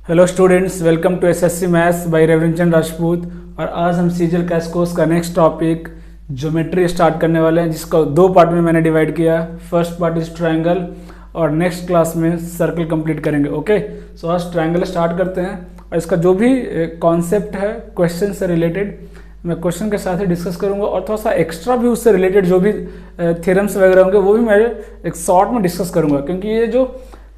Hello students, welcome to SSC maths by Ravichandra Rajput. और आज हम सीजीएल क्रैश कोर्स का नेक्स्ट टॉपिक ज्योमेट्री स्टार्ट करने वाले हैं, जिसको दो पार्ट में मैंने डिवाइड किया। फर्स्ट पार्ट इज ट्रायंगल और नेक्स्ट क्लास में सर्कल कंप्लीट करेंगे। ओके, सो आज ट्रायंगल स्टार्ट करते हैं और इसका जो भी कॉन्सेप्ट है क्वेश्चन से रिलेटेड मैं क्वेश्चन के साथ ही डिस्कस करूंगा, और थोड़ा सा एक्स्ट्रा भी उससे रिलेटेड जो भी थ्योरम्स वगैरह होंगे वो भी मैं एक शॉर्ट में डिस्कस करूंगा, क्योंकि ये जो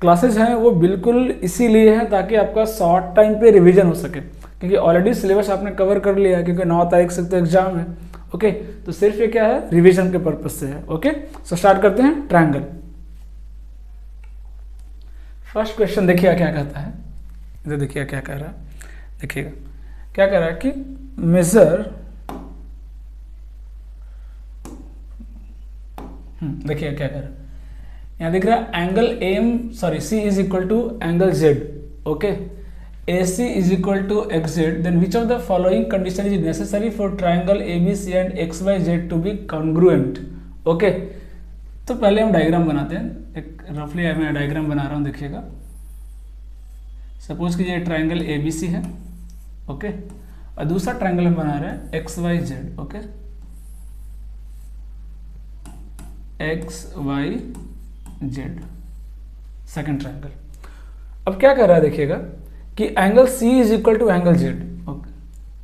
क्लासेज हैं वो बिल्कुल इसीलिए हैं ताकि आपका शॉर्ट टाइम पे रिवीजन हो सके, क्योंकि ऑलरेडी सिलेबस आपने कवर कर लिया है, क्योंकि 9 तारीख से तो एग्जाम है। ओके, तो सिर्फ ये क्या है, रिवीजन के पर्पज से है। ओके, सो स्टार्ट करते हैं ट्रायंगल। फर्स्ट क्वेश्चन देखिए क्या कहता है, इधर देखिए क्या कह रहा है। देखिएगा क्या कह रहा है कि मेजर, देखिए क्या कह रहा है, यहाँ दिख रहा है angle C is equal to angle Z. Okay, A C is equal to X Z, then which of the following condition is necessary for triangle A B C and X Y Z to be congruent. Okay, तो पहले हम diagram बनाते हैं। एक रफली मैं diagram बना रहा हूँ, देखिएगा। सपोज कीजिए ट्राइंगल ए बी सी है। ओके, और दूसरा ट्राइंगल हम बना रहे हैं X Y Z. Okay, X Y Z, second triangle. अब क्या कर रहा है, देखिएगा कि angle C is equal to angle Z. Okay,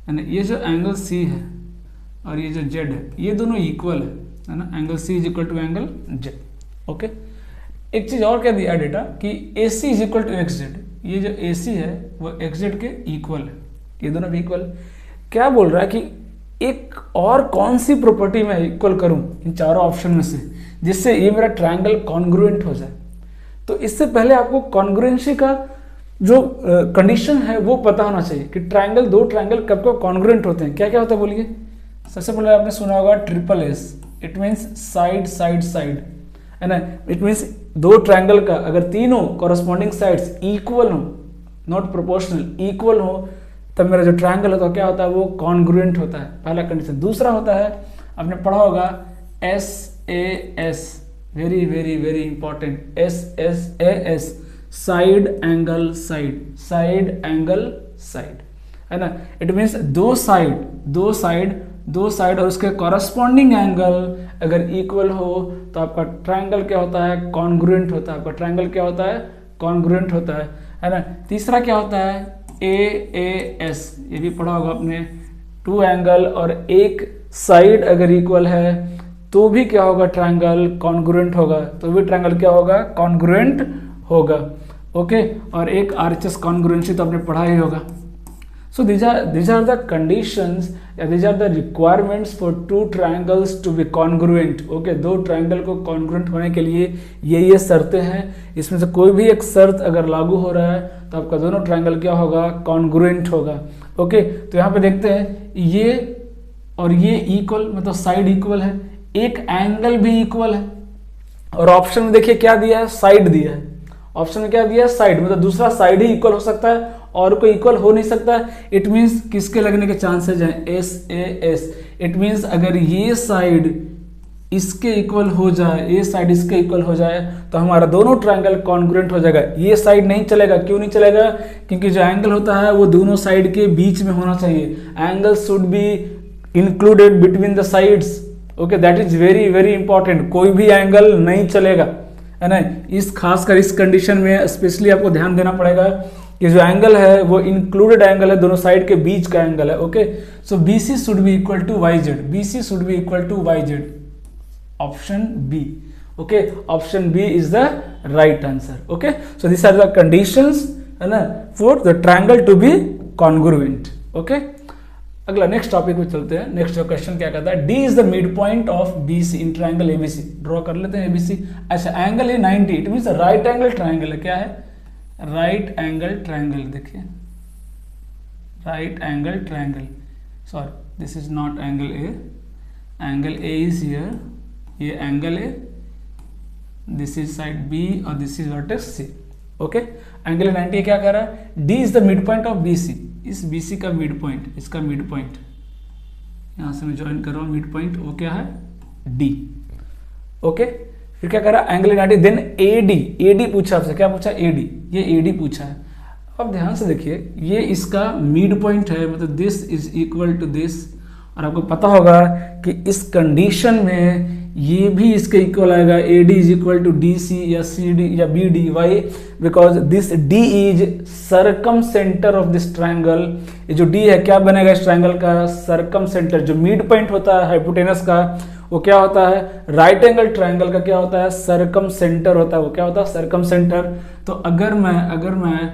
यानी ये जो एंगल सी है और ये जो जेड है ये दोनों इक्वल है ना। Angle C is equal to angle Z. Okay, एक चीज और क्या दिया डेटा कि A C is equal to X Z, ये जो ए सी है वो एक्स जेड के इक्वल है, ये दोनों भी इक्वल। क्या बोल रहा है कि एक और कौन सी प्रॉपर्टी मैं इक्वल करूं इन चारों ऑप्शन में से जिससे ये मेरा ट्रायंगल कॉन्ग्रुएंट हो जाए। तो इससे पहले आपको कॉन्ग्रुएंसी का जो कंडीशन है वो पता होना चाहिए कि ट्रायंगल, दो ट्रायंगल कब कब कॉन्ग्रुएंट होते हैं। क्या क्या होता है बोलिए। सबसे पहले आपने सुना होगा triple S, it means side side side, है ना। इट मीन्स दो ट्रायंगल का अगर तीनों कॉरस्पॉन्डिंग साइड्स इक्वल हो, नॉट प्रोपोर्शनल, इक्वल हो, तब मेरा जो ट्रायंगल होता है क्या होता है, वो कॉन्ग्रुएंट होता है, पहला कंडीशन। दूसरा होता है, आपने पढ़ा होगा S A S, very very very important, S S A S, side angle side, side angle side, है ना। इट मीन्स दो साइड और उसके कॉरस्पॉन्डिंग एंगल अगर इक्वल हो तो आपका ट्रायंगल क्या होता है, कॉन्ग्रुएंट होता है। आपका ट्रायंगल क्या होता है, कॉन्ग्रुएंट होता है ना। तीसरा क्या होता है, ए ए एस, ये भी पढ़ा होगा आपने, टू एंगल और एक साइड अगर इक्वल है तो भी क्या होगा, ट्रायंगल कॉन्ग्रुएंट होगा, तो भी ट्रायंगल क्या होगा, कॉन्ग्रुएंट होगा। ओके, और एक आरएचएस कॉन्ग्रुएंसी तो आपने पढ़ा ही होगा। सो these are the conditions या these are the requirements for two triangles to be congruent। Okay, दो ट्रायंगल को कॉन्ग्रुएंट होने के लिए ये शर्तें हैं। इसमें से कोई भी एक शर्त अगर लागू हो रहा है तो आपका दोनों ट्रायंगल क्या होगा, कॉन्ग्रुएंट होगा। ओके, तो यहाँ पे देखते हैं ये और ये इक्वल, मतलब साइड इक्वल है, एक एंगल भी इक्वल है, और ऑप्शन में देखिए क्या दिया है, साइड दिया है। ऑप्शन में क्या दिया है, साइड, मतलब दूसरा साइड ही इक्वल हो सकता है और कोई इक्वल हो नहीं सकता। इट मींस किसके लगने के चांसेस हैं, S A S. It means अगर ये साइड इसके इक्वल हो जाए, ये साइड इसके इक्वल हो जाए तो हमारा दोनों ट्रायंगल कॉन्ग्रुएंट हो जाएगा। ये साइड नहीं चलेगा, क्यों नहीं चलेगा, क्योंकि जो एंगल होता है वो दोनों साइड के बीच में होना चाहिए। Angle should be included between the sides. Okay, that is very very important. कोई भी एंगल नहीं चलेगा, है ना। इस खासकर इस कंडीशन में स्पेशली आपको ध्यान देना पड़ेगा कि जो एंगल है वो इंक्लूडेड एंगल है, दोनों साइड के बीच का एंगल है। Okay, so B C should be equal to Y Z, B C should be equal to Y Z, option B. Okay, option B is the right answer. Okay, so this are the conditions, है ना, for the triangle to be congruent. Okay, अगला next topic में चलते हैं। Next question क्या कहता है, D is the mid point of B C in triangle ABC. Draw कर लेते हैं एबीसी। अच्छा, एंगल है 90, it means right angle triangle है। क्या है, राइट एंगल ट्रायंगल। देखिए, right angle triangle, sorry this is not angle A, angle A is here, ये angle A, this is side B और this is vertex C. Okay, angle 90 क्या कह रहा है, D is the mid point of B C, इस B C का mid point, इसका mid point, यहां से मैं ज्वाइन कर रहा हूं मिड पॉइंट, वो क्या है, डी। ओके, फिर क्या करा, एंगल 90, देन एडी, एडी पूछा आपसे, क्या पूछा, एडी, ये एडी पूछा है। अब ध्यान से देखिए, ये इसका मिड पॉइंट है, मतलब this is equal to this, और आपको पता होगा कि इस कंडीशन में ये भी इसके इक्वल आएगा, A D is equal to D C या सी डी या B D. Why? Because this D is circumcentre of this triangle. ये जो डी है क्या बनेगा इस ट्रायंगल का? Circumcentre. जो मिड पॉइंट होता है हाइपोटेनस का वो क्या होता है? राइट एंगल ट्रायंगल का क्या होता है? सरकम सेंटर होता है। वो क्या होता है? सरकम सेंटर। तो अगर मैं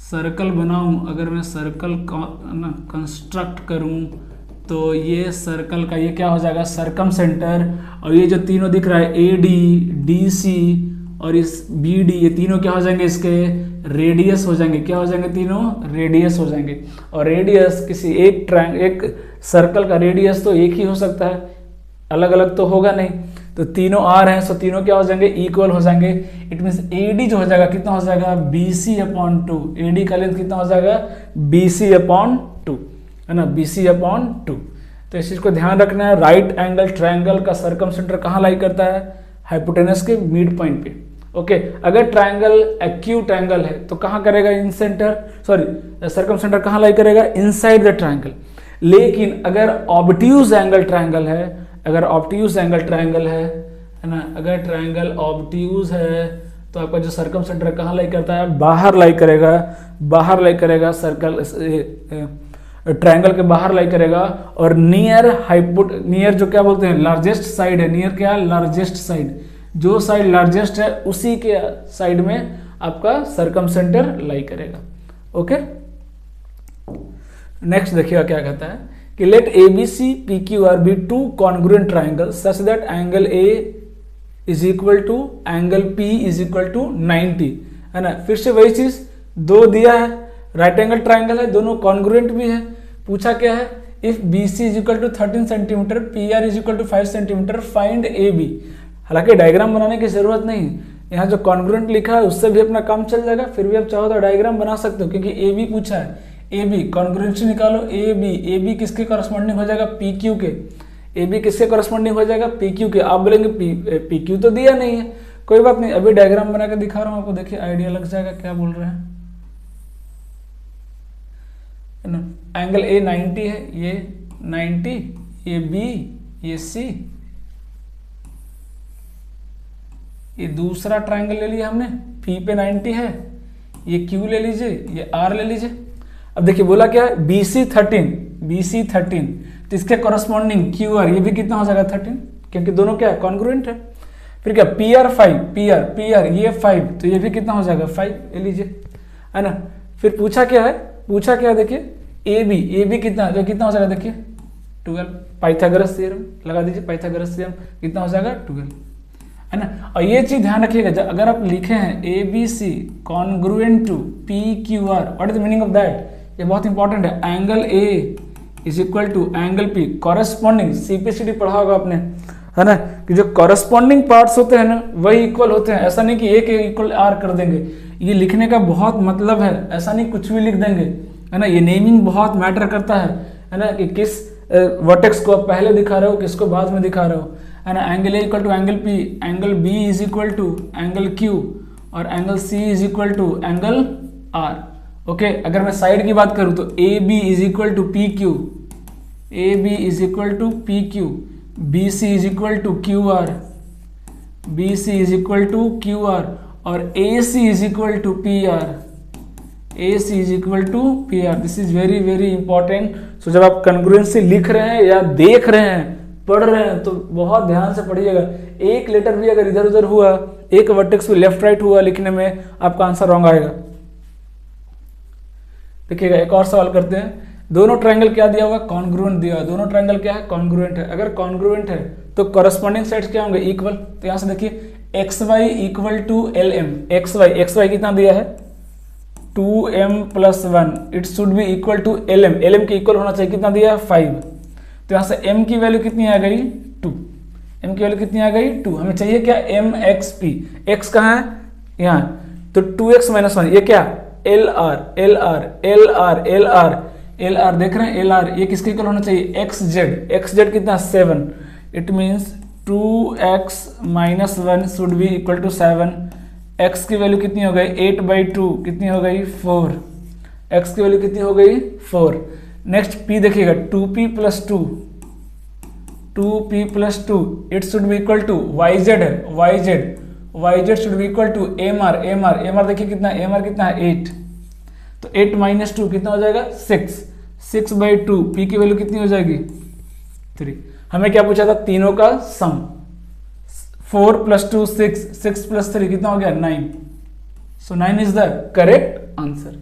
सर्कल बनाऊं, अगर मैं सर्कल कंस्ट्रक्ट करूं, तो ये सर्कल का ये क्या हो जाएगा? सरकम सेंटर। और ये जो तीनों दिख रहा है, ए डी, डी सी और इस बी डी, ये तीनों क्या हो जाएंगे? इसके रेडियस हो जाएंगे। क्या हो जाएंगे? तीनों रेडियस हो जाएंगे। और रेडियस किसी एक सर्कल का रेडियस तो एक ही हो सकता है, अलग अलग तो होगा नहीं। तो तीनों आ रहे हैं, सो तीनों क्या हो जाएंगे? इक्वल हो जाएंगे। इट मीन्स ए डी जो हो जाएगा कितना हो जाएगा? B C upon two. A D का लेंथ कितना हो जाएगा? बी सी अपॉन टू, है ना, बी सी अपॉन टू। तो इस चीज को ध्यान रखना है। राइट एंगल ट्रायंगल का सरकम सेंटर कहाँ लाई करता है? हाइपोटेनस के मिड पॉइंट पे। ओके, अगर ट्रायंगल एक्यूट एंगल है तो कहाँ करेगा? इन सेंटर, सॉरी सरकम सेंटर कहाँ लाई करेगा? Inside the triangle. लेकिन अगर ऑब्ट्यूज एंगल ट्रायंगल है, अगर ऑब्ट्यूज एंगल ट्रायंगल है ना, अगर ट्रायंगल ऑब्ट्यूज है तो आपका जो सरकम सेंटर कहाँ लाई करता है? बाहर लाई करेगा, बाहर लाई करेगा, सर्कल ट्रायंगल के बाहर लाई करेगा। और नियर जो क्या बोलते हैं? लार्जेस्ट साइड है। नियर क्या? Largest side. जो साइड लार्जेस्ट है उसी के साइड में आपका सरकम सेंटर लाई करेगा। ओके, नेक्स्ट देखिएगा क्या कहता है कि let A B C P Q R be two congruent triangle such that angle A is equal to angle P is equal to 90, है ना। फिर से वही चीज, दो दिया है, राइट एंगल ट्राइंगल है, दोनों कॉन्ग्रुएंट भी है। पूछा क्या है? If B C is equal to 13 centimetre, P R is equal to 5 centimetre, find A B. हालांकि डायग्राम बनाने की जरूरत नहीं, यहाँ जो कॉन्ग्रुएंट लिखा है उससे भी अपना काम चल जाएगा। फिर भी आप चाहो तो डायग्राम बना सकते हो, क्योंकि ए बी पूछा है। ए बी कॉन्ग्रुएंसी निकालो, ए बी किसके कॉरस्पॉन्डिंग हो जाएगा? पी क्यू के। ए बी किसके कॉरस्पॉन्डिंग हो जाएगा? पी क्यू के। आप बोलेंगे पी क्यू तो दिया नहीं है, कोई बात नहीं, अभी डायग्राम बना के दिखा रहा हूँ आपको, देखिए आइडिया लग जाएगा क्या बोल रहे हैं। एंगल ए 90 है, ये 90, ये बी, ये सी, ये दूसरा ट्रायंगल ले लिया हमने, पी पे 90 है, ये क्यू ले लीजिए, ये आर ले लीजिए। अब देखिए बोला क्या है? बी सी 13, तो इसके कॉरस्पॉन्डिंग क्यू आर, ये भी कितना हो जाएगा? 13, क्योंकि दोनों क्या है? कॉन्ग्रुएंट है। फिर क्या? पी आर 5, पी आर ये 5, तो ये भी कितना हो जाएगा? 5 ले लीजिए, है ना। फिर पूछा क्या है? देखिए ए बी कितना है? तो कितना हो जाएगा? देखिए 12, पाइथागोरस थ्योरम लगा दीजिए, पाइथागोरस थ्योरम कितना हो जाएगा? 12, है ना। और ये चीज ध्यान रखिएगा, अगर आप लिखे हैं A B C congruent to P Q R, what is the meaning of that? ये बहुत इंपॉर्टेंट है। Angle A is equal to angle P corresponding, CPCT पढ़ा होगा आपने, है ना, कि जो कॉरेस्पॉन्डिंग पार्ट्स होते हैं ना वही इक्वल होते हैं। ऐसा नहीं कि एक इक्वल आर कर देंगे, ये लिखने का बहुत मतलब है, ऐसा नहीं कुछ भी लिख देंगे, है ना। ये नेमिंग बहुत मैटर करता है ना, कि किस वर्टेक्स को आप पहले दिखा रहे हो, किसको बाद में दिखा रहे हो, है ना। Angle A equal to angle P, angle B is equal to angle Q, और angle C is equal to angle R. Okay, अगर मैं साइड की बात करूं तो A B is equal to P Q, A B is equal to P Q, B C is equal to Q R, B C is equal to Q R, और A C is equal to P R, A C is equal to P R. This is very very important. So जब आप congruency लिख रहे हैं या देख रहे हैं, पढ़ रहे हैं, तो बहुत ध्यान से पढ़िएगा। एक लेटर भी अगर इधर उधर हुआ, एक वर्टेक्स भी लेफ्ट राइट हुआ लिखने में, आपका आंसर रॉन्ग आएगा। देखिएगा, एक और सवाल करते हैं। दोनों ट्रायंगल क्या दिया हुआ? कॉन्ग्रुएंट दिया हुआ। दोनों ट्रायंगल क्या है? कॉन्ग्रुएंट है। अगर कॉन्ग्रुएंट है तो कॉरस्पॉन्डिंग साइड्स क्या होंगे? इक्वल। तो यहां से देखिए X Y equal to L M, X Y कितना दिया है? 2m + 1, it should be equal to L M के इक्वल होना चाहिए। कितना दिया है? 5। तो यहाँ से m की वैल्यू कितनी आ गई? 2। m की वैल्यू कितनी आ गई? 2। हमें चाहिए क्या? mxp। x कहाँ है? यहाँ। तो 2x - 1, ये क्या? LR देख रहे हैं? LR ये किसके इक्वल होना चाहिए? xz कितना? 7। It means 2x - 1 should be equal to 7। x की वैल्यू कितनी हो गई? 8/2 कितनी हो गई? 4। x की वैल्यू कितनी हो गई 4। नेक्स्ट p देखिएगा 2p plus 2, 2p plus 2, it should be equal to yz है, yz should be equal to mr देखिए कितना, mr कितना है 8, तो 8 माइनस 2 कितना हो जाएगा 6 बाई 2, p की वैल्यू कितनी हो जाएगी 3। हमें क्या पूछा था, तीनों का सम, 4 प्लस 2 6 प्लस 3 कितना हो गया 9, so 9 is the correct answer.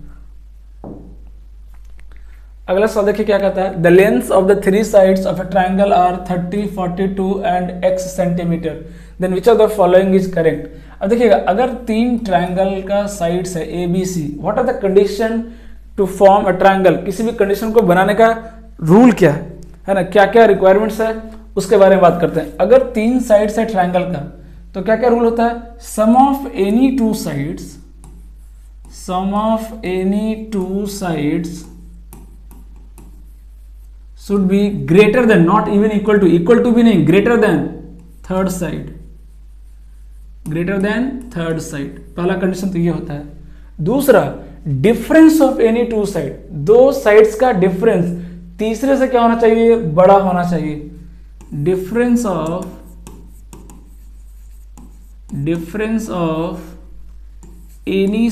अगला सवाल देखिए क्या कहता है, the length of the 3 sides of a triangle are 30, 42 and x centimetre, then which of the following is correct. अब देखिएगा अगर 3 ट्राइंगल का साइड्स है A B C, what are the condition to form a triangle, किसी भी condition को बनाने का रूल क्या है ना, क्या क्या रिक्वायरमेंट्स है उसके बारे में बात करते हैं। अगर 3 साइड्स है ट्राइंगल का तो क्या क्या रूल होता है, sum of any two sides should be greater than, not even equal to भी नहीं, greater than third side, पहला कंडीशन तो ये होता है। दूसरा difference of any to side, दो साइड्स का डिफरेंस तीसरे से क्या होना चाहिए, बड़ा होना चाहिए। Difference of any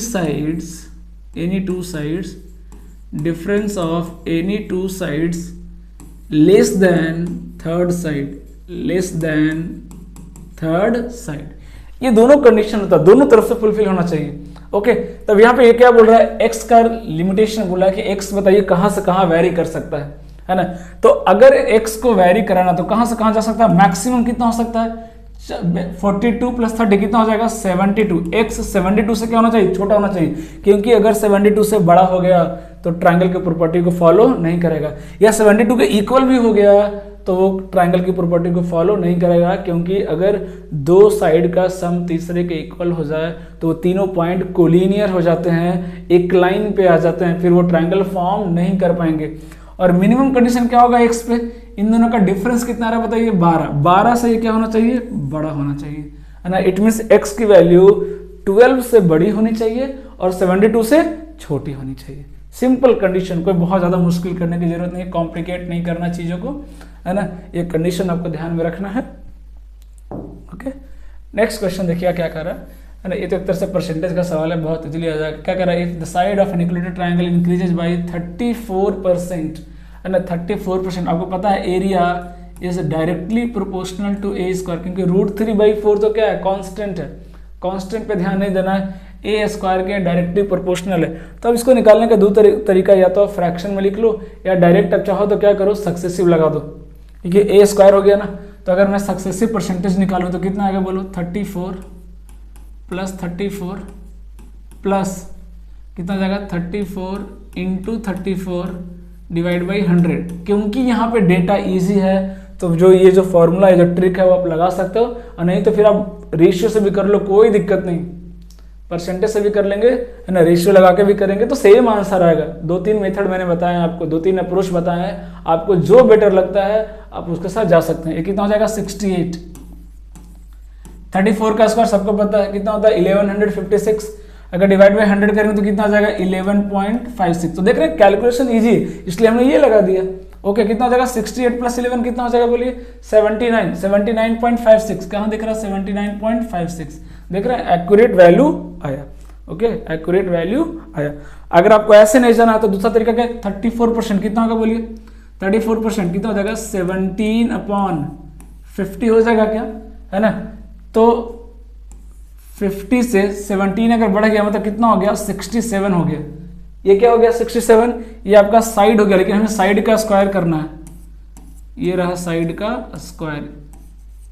two sides less than third side, ये दोनों कंडीशन होता है, दोनों तरफ से फुलफिल होना चाहिए। ओके, तब यहाँ पे ये क्या बोल रहा है, एक्स का लिमिटेशन बोल रहा है कि एक्स बताइए कहां से कहां वेरी कर सकता है ना। तो अगर एक्स को वेरी कराना तो कहां से कहां जा सकता है, मैक्सिमम कितना हो सकता है 42 प्लस 30 कितना हो जाएगा 72। एक्स 72 से क्या होना चाहिए, छोटा होना चाहिए, क्योंकि अगर 72 से बड़ा हो गया तो ट्रायंगल की प्रॉपर्टी को फॉलो नहीं करेगा, या 72 के इक्वल भी हो गया तो वो ट्रायंगल की प्रॉपर्टी को फॉलो नहीं करेगा, क्योंकि अगर दो साइड का सम तीसरे के इक्वल हो जाए तो वो तीनों पॉइंट कोलिनियर हो जाते हैं, एक लाइन पे आ जाते हैं, फिर वो ट्रायंगल फॉर्म नहीं कर पाएंगे। और मिनिमम कंडीशन क्या होगा एक्स पे, इन दोनों का डिफरेंस कितना आ रहा है बताइए 12 से ये क्या होना चाहिए, बड़ा होना चाहिए, है ना। इट मीन्स एक्स की वैल्यू 12 से बड़ी होनी चाहिए और 72 से छोटी होनी चाहिए। सिंपल कंडीशन, कोई बहुत ज्यादा मुश्किल करने की जरूरत नहीं है, कॉम्प्लिकेट नहीं करना चीजों को, है ना। ये कंडीशन आपको ध्यान में रखना है। ओके, नेक्स्ट क्वेश्चन देखिए क्या कर रहा है ना। ये तो एक तरह से परसेंटेज का सवाल है, बहुत इजीली आ जाएगा। क्या कर रहा है, if the side of an equilateral triangle increases by 34%, है ना 34%। आपको पता है area is directly proportional to a square, क्योंकि √3/4 तो क्या है, कांस्टेंट है, कांस्टेंट पे ध्यान नहीं देना है, ए स्क्वायर के डायरेक्टली प्रोपोर्शनल है। तो अब इसको निकालने का दो तरीका, या तो फ्रैक्शन में लिख लो या डायरेक्ट अब चाहो तो क्या करो सक्सेसिव लगा दो, क्योंकि ए स्क्वायर हो गया ना। तो अगर मैं सक्सेसिव परसेंटेज निकालूं तो कितना आएगा बोलो, 34 प्लस कितना जाएगा 34 इंटू 34 डिवाइड बाई 100। क्योंकि यहाँ पे डेटा इजी है तो जो ये जो फॉर्मूला है, जो ट्रिक है वो आप लगा सकते हो, और नहीं तो फिर आप रेशियो से भी कर लो, कोई दिक्कत नहीं, परसेंटेज से भी कर लेंगे, है ना, रेशियो लगा के भी करेंगे तो सेम आंसर आएगा। 2-3 मेथड मैंने बताए आपको, 2-3 अप्रोच बताए हैं, आपको जो बेटर लगता है आप उसके साथ जा सकते हैं। ये कितना हो जाएगा 68। 34 का स्क्वायर सबको पता है कितना होता है 1156, अगर डिवाइड बाय 100 करेंगे तो कितना आ जाएगा 11.56। तो देख रहे हैं कैलकुलेशन इजी, इसलिए हमने ये लगा दिया। ओके, कितना हो जाएगा 68 प्लस 11 कितना हो जाएगा बोलिए 79.56। कहाँ दिख रहा है 79.56, देख रहे हैं एक्यूरेट वैल्यू आया। ओके, एक्यूरेट वैल्यू आया। अगर आपको ऐसे नहीं जाना तो दूसरा तरीका क्या है, 34% कितना होगा बोलिए, 34% कितना हो जाएगा 17/50 हो जाएगा क्या, है ना। तो 50 से 17 अगर बढ़ गया मतलब कितना हो गया 67 हो गया। ये क्या हो गया 67, ये आपका साइड हो गया, लेकिन हमें साइड का स्क्वायर करना है, ये रहा साइड का स्क्वायर।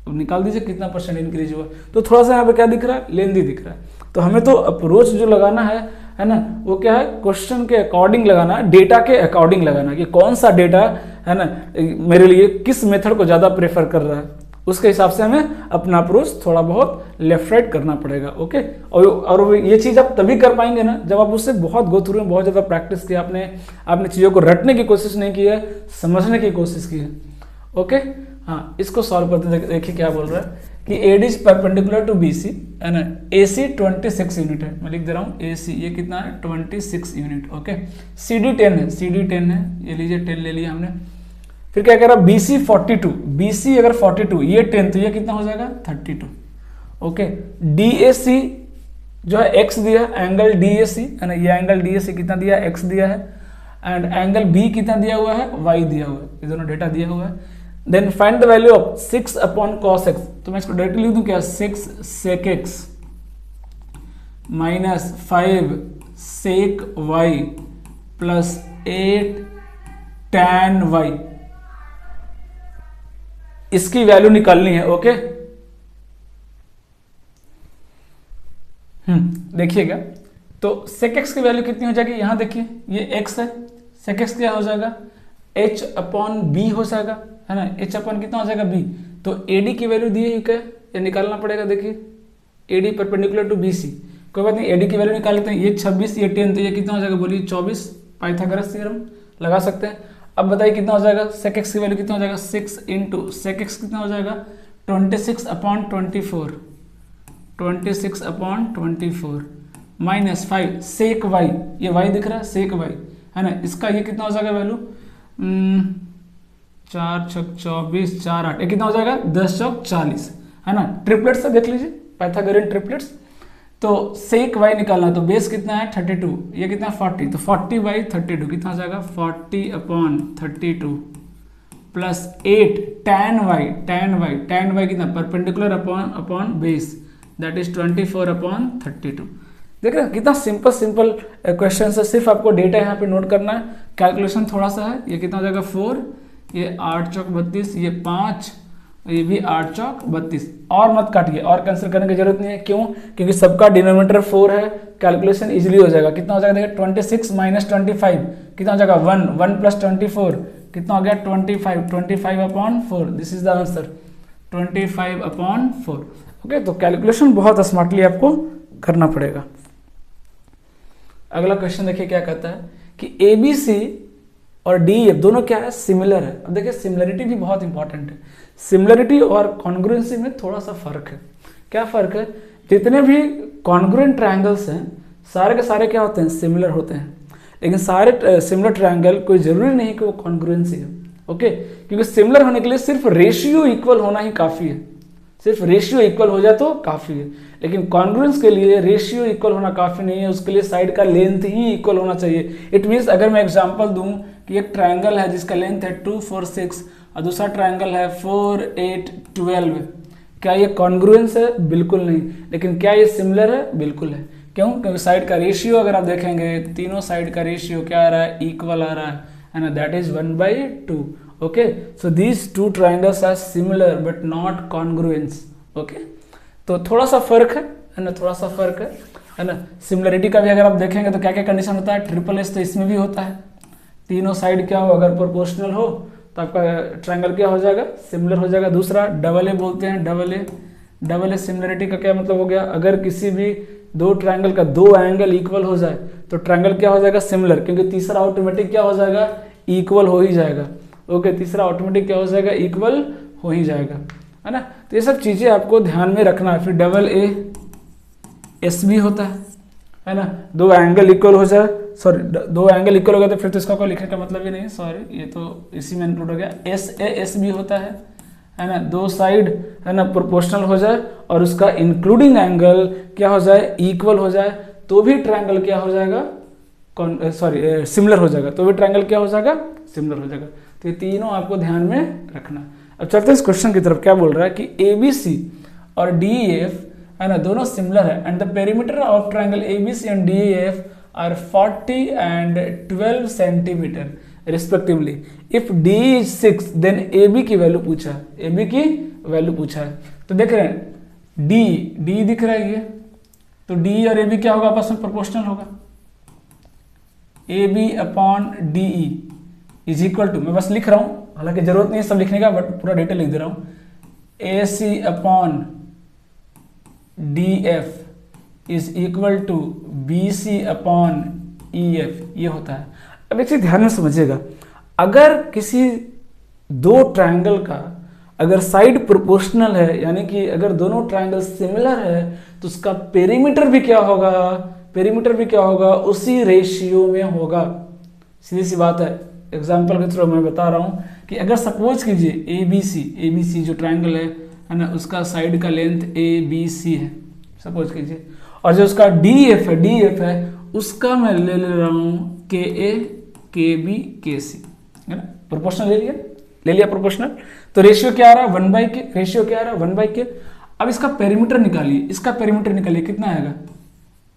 अब निकाल दीजिए कितना परसेंट इंक्रीज हुआ। तो थोड़ा सा यहाँ पे क्या दिख रहा है, लेंदी दिख रहा है। तो हमें तो अप्रोच जो लगाना है ना, वो क्या है, क्वेश्चन के अकॉर्डिंग लगाना, डेटा के अकॉर्डिंग लगाना, कि कौन सा डेटा है ना मेरे लिए किस मेथड को ज्यादा प्रेफर कर रहा है, उसके हिसाब से हमें अपना अप्रोच थोड़ा बहुत लेफ्ट राइट करना पड़ेगा। ओके, और ये चीज आप तभी कर पाएंगे ना जब आप उससे बहुत गो थ्रू में बहुत ज्यादा प्रैक्टिस किया, आपने चीजों को रटने की कोशिश नहीं की है, समझने की कोशिश की है। ओके, हाँ, इसको सॉल्व करते देखिए क्या बोल रहा है कि AD इज परपेंडिकुलर टू BC है ना, AC 26 यूनिट है, मैं लिख दे रहा हूँ AC ये कितना है 26 यूनिट। ओके, CD 10 है, CD 10 है, ये लीजिए 10 ले लिया हमने। फिर क्या कह रहा है BC 42, BC अगर 42 ये 10 तो ये कितना हो जाएगा 32। ओके, DAC जो है x दिया, एंगल DAC है ना, ये एंगल DAC कितना दिया x दिया है, एंड एंगल B कितना दिया हुआ है y दिया हुआ है, ये दोनों डेटा दिया हुआ है। Then find the value of 6 upon cos x, तो मैं इसको डायरेक्टली लिख दूं क्या 6 sec x minus 5 sec y plus 8 tan y, इसकी वैल्यू निकालनी है। ओके, देखिएगा तो sec x की वैल्यू कितनी हो जाएगी, यहां देखिए ये x है, sec x क्या हो जाएगा h अपॉन b हो जाएगा है ना, h अपन कितना हो जाएगा b, तो AD की वैल्यू दी है क्या, ये निकालना पड़ेगा। देखिए AD परपेंडिकुलर टू BC, कोई बात नहीं AD की वैल्यू निकाल लेते हैं, ये 26 ये 10 तो ये कितना हो जाएगा बोलिए 24, पाइथागोरस थ्योरम लगा सकते हैं। अब बताइए कितना हो जाएगा, sec x की वैल्यू कितना हो जाएगा 6 इंटू sec x कितना हो जाएगा 26 upon 24, 26 upon 24 minus 5 sec y, ये y दिख रहा है sec y है ना, इसका ये कितना हो जाएगा वैल्यू 4 छक 24 4 8, ये कितना हो जाएगा 10 चौक 40 है ना। ट्रिपलेट्स से देख लीजिए पाइथागोरियन ट्रिपलेट्स, तो sec y निकालना तो बेस कितना है 32, ये कितना 40, तो 40 बाई 32 कितना हो जाएगा 40 अपॉन 32 प्लस 8 tan y कितना perpendicular upon base that is 24 upon 32। देख रहे हैं कितना सिंपल क्वेश्चन है, सिर्फ आपको डेटा यहाँ पे नोट करना है, कैलकुलेशन थोड़ा सा है। ये कितना हो जाएगा 4, ये 8 चौक 32, ये 5, ये भी 8 चौक 32, और मत काटिए, और कैंसिल करने की जरूरत नहीं है। क्यों, क्योंकि सबका डिनोमिनेटर 4 है, कैलकुलेशन इजीली हो जाएगा। कितना हो जाएगा देखिए 26 माइनस 25 कितना हो जाएगा 1 प्लस 24 कितना हो गया 25 upon 4, this is the answer 25 upon 4। Okay, तो कैलकुलेशन बहुत स्मार्टली आपको करना पड़ेगा। अगला क्वेश्चन देखिए क्या कहता है कि ABC और DEF दोनों क्या है सिमिलर है। अब देखिए सिमिलरिटी भी बहुत इंपॉर्टेंट है, सिमिलरिटी और कॉन्ग्रुएंसी में थोड़ा सा फर्क है। क्या फर्क है, जितने भी कॉन्ग्रुएंट ट्रायंगल्स हैं सारे के सारे क्या होते हैं सिमिलर होते हैं, लेकिन सारे सिमिलर ट्रायंगल कोई जरूरी नहीं कि वो कॉन्ग्रुएंसी है। ओके, क्योंकि सिमिलर होने के लिए सिर्फ रेशियो इक्वल होना ही काफी है, सिर्फ रेशियो इक्वल हो जाए तो काफी है, लेकिन कॉन्ग्रुएंस के लिए रेशियो इक्वल होना काफी नहीं है, उसके लिए साइड का लेंथ ही इक्वल होना चाहिए। इट मीन्स अगर मैं एग्जांपल दूं कि एक ट्रायंगल है जिसका लेंथ है 2 4 6 और दूसरा ट्रायंगल है 4 8 12, क्या ये कॉन्ग्रुएंस है, बिल्कुल नहीं। लेकिन क्या ये सिमिलर है, बिल्कुल है। क्यों, क्योंकि साइड का रेशियो अगर आप देखेंगे तीनों साइड का रेशियो क्या आ रहा है, इक्वल आ रहा है ना, that is 1/2। Okay, so these two triangles are similar but not congruence. Okay, तो थोड़ा सा फर्क है ना, थोड़ा सा फर्क है ना। सिमिलरिटी का भी अगर आप देखेंगे तो क्या क्या कंडीशन होता है, ट्रिपल एस तो इसमें भी होता है, तीनों साइड क्या हो अगर प्रोपोर्शनल हो तो आपका ट्रायंगल क्या हो जाएगा सिमिलर हो जाएगा। दूसरा डबल ए बोलते हैं, डबल ए सिमिलरिटी का क्या मतलब हो गया, अगर किसी भी दो ट्रायंगल का दो एंगल इक्वल हो जाए तो ट्रायंगल क्या हो जाएगा सिमिलर, क्योंकि तीसरा ऑटोमेटिक क्या हो जाएगा इक्वल हो ही जाएगा। ओके, तीसरा ऑटोमेटिक क्या हो जाएगा इक्वल हो ही जाएगा, है ना। तो ये सब चीजें आपको ध्यान में रखना है। फिर डबल ए एस भी होता है ना, दो एंगल इक्वल हो जाए, सॉरी दो एंगल इक्वल हो गया तो फिर तो इसका कोई लिखने का मतलब ही नहीं, सॉरी ये तो इसी में इंक्लूड हो गया। एस ए एस भी होता है ना, दो साइड है ना प्रोपोर्शनल हो जाए और उसका इंक्लूडिंग एंगल क्या हो जाए इक्वल हो जाए तो भी ट्रायंगल क्या हो जाएगा सॉरी सिमिलर हो जाएगा, तो भी ट्रायंगल क्या हो जाएगा सिमिलर हो जाएगा। तो ये तीनों आपको ध्यान में रखना। अब चलते हैं इस क्वेश्चन की तरफ। क्या बोल रहा है कि ABC और DEF है ना दोनों सिमिलर है and the perimeter of triangle ABC and DEF are 40 and 12 centimetre respectively. If D is 6 then AB की वैल्यू पूछा है, AB की वैल्यू पूछा है। तो देख रहे हैं D दिख रहा है ये, तो D और AB क्या होगा आपस में प्रोपोर्शनल होगा। AB upon DE is equal to, मैं बस लिख रहा हूं, हालांकि जरूरत नहीं है सब लिखने का बट पूरा डिटेल लिख दे रहा हूं। AC upon DF is equal to BC upon EF, ये होता है। अब एक चीज ध्यान में समझिएगा, अगर किसी दो ट्रायंगल का अगर साइड प्रोपोर्शनल है, यानी कि अगर दोनों ट्रायंगल सिमिलर है, तो उसका पेरीमीटर भी क्या होगा, पेरीमीटर भी क्या होगा, उसी रेशियो में होगा। सीधी सी बात है। एग्जाम्पल के थ्रू मैं बता रहा हूँ कि अगर सपोज कीजिए ए बी सी जो ट्रायंगल है ना, उसका साइड का लेंथ ABC है सपोज कीजिए, और जो उसका DF है उसका मैं ले रहा हूँ KA KB KC, है ना, प्रोपोर्शनल ले लिया प्रोपोर्शनल। तो रेशियो क्या आ रहा है 1/k, रेशियो क्या आ रहा है 1/k। अब इसका पेरीमीटर निकालिए, कितना आएगा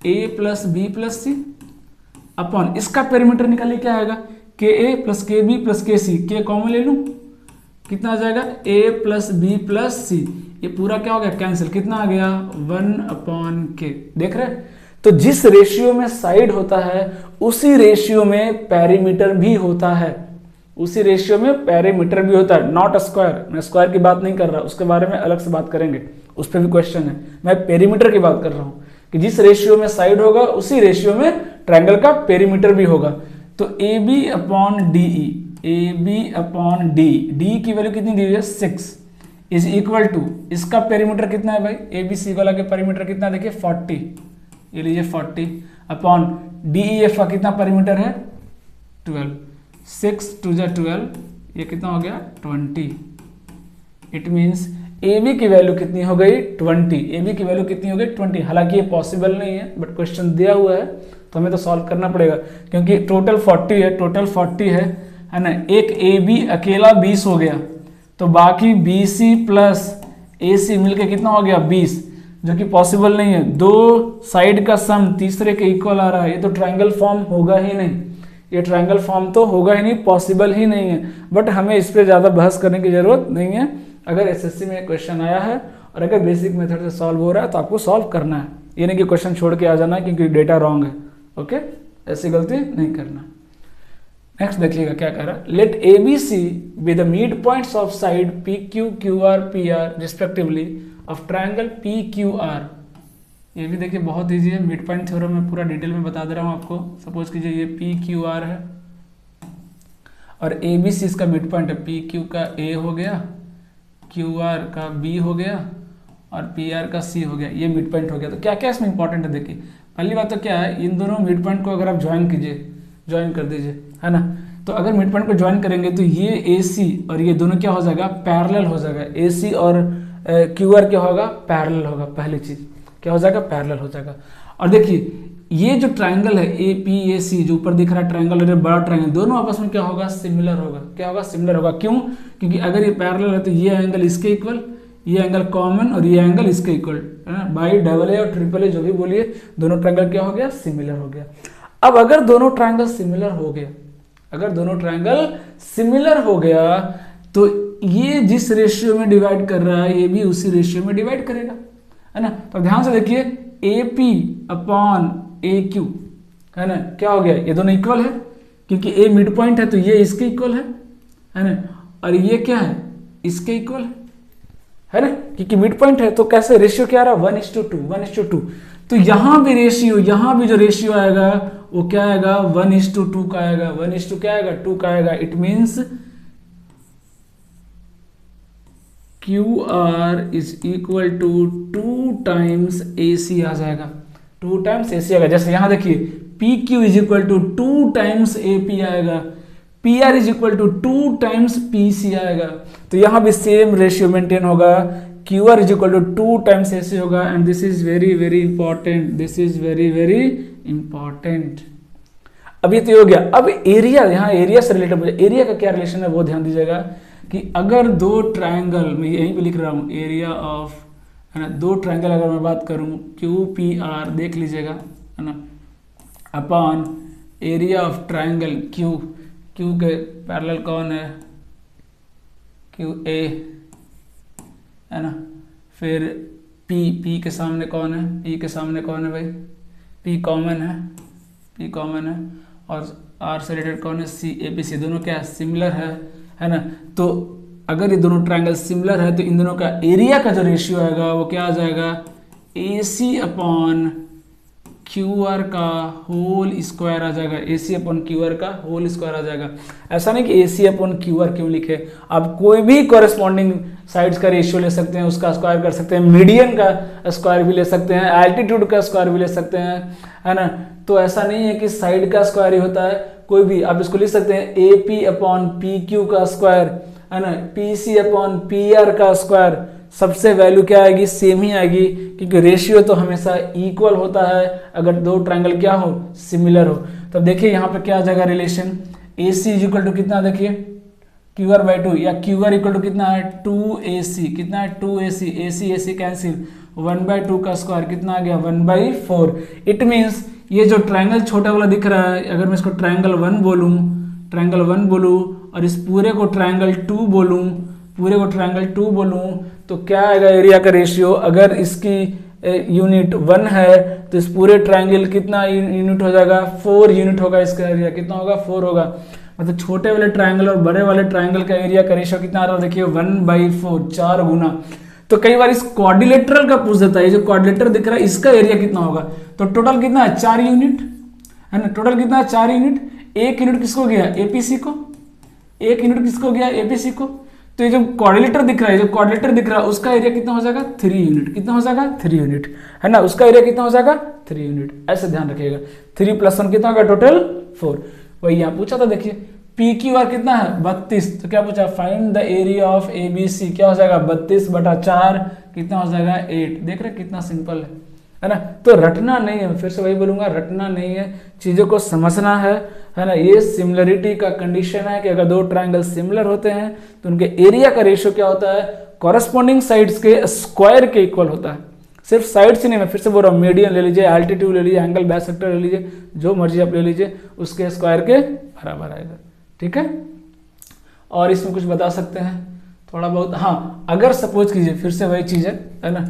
A plus B plus C upon इसका पेरीमीटर निकालिए, क्या आएगा KA plus KB plus KC, K common ले लूं, कितना आ जाएगा A plus B plus C, ये पूरा क्या हो गया कैंसिल, कितना आ गया 1/k। देख रहे हैं, तो जिस रेशियो में साइड होता है उसी रेशियो में पेरीमीटर भी होता है, उसी रेशियो में पेरीमीटर भी होता है, नॉट स्क्वायर। मैं स्क्वायर की बात नहीं कर रहा, उसके बारे में अलग से बात करेंगे, उस पर भी क्वेश्चन है। मैं पेरीमीटर की बात कर रहा हूं कि जिस रेशियो में साइड होगा उसी रेशियो में ट्रायंगल का पेरीमीटर भी होगा। तो AB upon DE, AB upon D की वैल्यू कितनी दी हुई है 6 इज इक्वल टू, इसका पेरीमीटर कितना है भाई, ABC वाला के पेरीमीटर कितना देखिए 40, ये लीजिए 40 अपॉन DEF का कितना पेरीमीटर है 12, 6 2 जा 12, ये कितना हो गया 20। इट मीन्स AB की वैल्यू कितनी हो गई 20, AB की वैल्यू कितनी हो गई 20। हालांकि ये पॉसिबल नहीं है, बट क्वेश्चन दिया हुआ है तो हमें तो सॉल्व करना पड़ेगा, क्योंकि टोटल 40 है ना। एक AB अकेला 20 हो गया, तो बाकी BC प्लस AC मिलके कितना हो गया 20, जो कि पॉसिबल नहीं है। दो साइड का सम तीसरे के इक्वल आ रहा है, ये तो ट्रायंगल फॉर्म होगा ही नहीं, ये ट्रायंगल फॉर्म तो होगा ही नहीं, पॉसिबल ही नहीं है। बट हमें इस पर ज़्यादा बहस करने की जरूरत नहीं है। अगर SSC में क्वेश्चन आया है और अगर बेसिक मेथड से सॉल्व हो रहा है तो आपको सॉल्व करना है, ये नहीं कि क्वेश्चन छोड़ के आ जाना है क्योंकि डेटा रॉन्ग है। ओके, ऐसी गलती नहीं करना। नेक्स्ट देखिएगा क्या कह रहा है, let ABC be the mid points of side PQ QR PR respectively of triangle PQR। ये भी देखिए बहुत ईजी है, मिड पॉइंट थ्योरम में पूरा डिटेल में बता दे रहा हूँ आपको। सपोज कीजिए ये PQR है और ABC इसका मिड पॉइंट है, PQ का A हो गया, QR का B हो गया और PR का C हो गया, ये मिड पॉइंट हो गया। तो क्या क्या इसमें इंपॉर्टेंट है देखिए, पहली बात तो क्या है, इन दोनों मिड पॉइंट को अगर आप ज्वाइन कर दीजिए, है ना। तो अगर मिड पॉइंट को ज्वाइन करेंगे तो ये AC और ये दोनों क्या हो जाएगा पैरेलल हो जाएगा, AC और QR क्या होगा पैरेलल होगा। पहली चीज क्या हो जाएगा पैरेलल हो जाएगा। और देखिए ये जो ट्रायंगल है APAC जो ऊपर दिख रहा है ट्रायंगल और ये बड़ा ट्रायंगल, दोनों आपस में क्या होगा सिमिलर होगा। क्या होगा सिमिलर होगा, क्यों? क्योंकि अगर ये पैरेलल है तो ये एंगल इसके इक्वल, ये एंगल कॉमन और ये एंगल इसके इक्वल, है ना। बाई AA और AAA जो भी बोलिए, दोनों ट्रायंगल क्या हो गया सिमिलर हो गया। अब अगर दोनों ट्रायंगल सिमिलर हो गया, अगर दोनों ट्रायंगल सिमिलर हो गया तो ये जिस रेशियो में डिवाइड कर रहा है ये भी उसी रेशियो में डिवाइड करेगा, है ना। तो ध्यान से देखिए AP अपॉन AQ, है ना, क्या हो गया ये दोनों इक्वल है क्योंकि A मिड पॉइंट है तो ये इसके इक्वल है ना, और ये क्या है इसके इक्वल है ना, क्योंकि मिड पॉइंट है। तो कैसे रेशियो क्या आ रहा है 1:2। तो यहां भी रेशियो, यहां भी जो रेशियो आएगा वो क्या आएगा 1:2 का आएगा, 1:2 क्या आएगा 2 का आएगा। It means QR is equal to 2 times AC आ जाएगा, 2 टाइम्स AC आएगा। जैसे यहां देखिए PQ is equal to 2 times AP आएगा, PR is equal to 2 times PC आएगा। तो यहां भी सेम रेशियो मेंटेन होगा, QR is equal to 2 times AC होगा। And this is very very important, this is very very important. अब ये तो हो गया। अब एरिया, यहाँ एरिया से रिलेटेड मुझे एरिया का क्या रिलेशन है वो ध्यान दीजिएगा कि अगर दो ट्रायंगल, मैं यहीं पे लिख रहा हूँ एरिया ऑफ, है ना, दो ट्रायंगल अगर मैं बात करूँ QPR देख लीजिएगा, है ना, upon area of triangle Q के पैरेलल कौन है QA, है ना, फिर P के सामने कौन है, P के सामने कौन है भाई P कॉमन है, और R से रिलेटेड कौन है ABC, दोनों क्या सिमिलर है ना। तो अगर ये दोनों ट्रायंगल सिमिलर है तो इन दोनों का एरिया का जो रेशियो आएगा वो क्या आ जाएगा AC अपॉन क्यू आर का होल स्क्वायर आ जाएगा, ए सी अपॉन क्यू आर का होल स्क्वायर आ जाएगा। ऐसा नहीं कि A C upon Q R क्यों लिखे, आप कोई भी कॉरेस्पॉन्डिंग साइड्स का रेशियो ले सकते हैं, उसका स्क्वायर कर सकते हैं, मीडियन का स्क्वायर भी ले सकते हैं, एल्टीट्यूड का स्क्वायर भी ले सकते हैं, है ना। तो ऐसा नहीं है कि साइड का स्क्वायर ही होता है, कोई भी आप इसको लिख सकते हैं A P upon P Q का स्क्वायर, है ना, P C upon P R का स्क्वायर, सबसे वैल्यू क्या आएगी, सेम ही आएगी, क्योंकि रेशियो तो हमेशा इक्वल होता है अगर दो ट्रायंगल क्या हो, सिमिलर हो। तब देखिए यहाँ पे क्या आ जाएगा relation, A C is equal to कितना, देखिए क्यू आर बाई टू, या क्यू आर इक्वल टू कितना है, टू ए सी, कितना है, टू ए सी कैंसिल, 1/2 का स्क्वायर कितना आ गया, 1/4। इट मीन्स ये जो ट्रायंगल छोटा वाला दिख रहा है, अगर मैं इसको ट्रायंगल 1 बोलूं और इस पूरे को ट्रायंगल 2 बोलूं, तो क्या आएगा एरिया का रेशियो, अगर इसकी यूनिट 1 है तो इस पूरे ट्रायंगल कितना यूनिट हो जाएगा, 4 यूनिट होगा, इसका एरिया कितना होगा, 4 होगा। मतलब छोटे वाले ट्रायंगल और बड़े वाले ट्रायंगल का एरिया का रेशियो कितना आ रहा है, देखिए 1/4, 4 गुना। तो कई बार इस क्वाड्रिलेटरल का पूछ देता है, ये जो क्वाड्रिलेटर दिख रहा है इसका एरिया कितना होगा, तो टोटल कितना है, 4 यूनिट, है ना, टोटल कितना है, 4 यूनिट। 1 यूनिट किसको गया, एपीसी को, 1 यूनिट किसको गया, एपीसी को। तो ये जो क्वाड्रिलेटर दिख रहा है, उसका एरिया कितना हो जाएगा, 3 यूनिट, कितना हो जाएगा, 3 यूनिट, है ना, उसका एरिया कितना हो जाएगा, 3 यूनिट। ऐसे ध्यान रखिएगा, 3 + 1 कितना होगा, टोटल 4। वही यहाँ पूछा था, देखिए पी क्यू आर कितना है, 32, तो क्या पूछा, find the area of A B C, क्या हो जाएगा, 32/4, कितना हो जाएगा, 8। देख रहे कितना सिंपल है ना। तो रटना नहीं है, फिर से वही बोलूंगा, रटना नहीं है, चीजों को समझना है ना। ये सिमिलरिटी का कंडीशन है कि अगर दो ट्रायंगल सिमिलर होते हैं तो उनके एरिया का रेशियो क्या होता है, कॉरेस्पॉन्डिंग साइड्स के स्क्वायर के इक्वल होता है। सिर्फ साइड्स ही नहीं, मैं फिर से बोल रहा हूँ, मीडियन ले लीजिए, एल्टीट्यूड ले लीजिए, एंगल बाइसेक्टर ले लीजिए, जो मर्जी आप ले लीजिए, उसके स्क्वायर के बराबर आएगा, ठीक है। और इसमें कुछ बता सकते हैं थोड़ा बहुत, हाँ, अगर सपोज कीजिए, फिर से वही चीज़ है ना,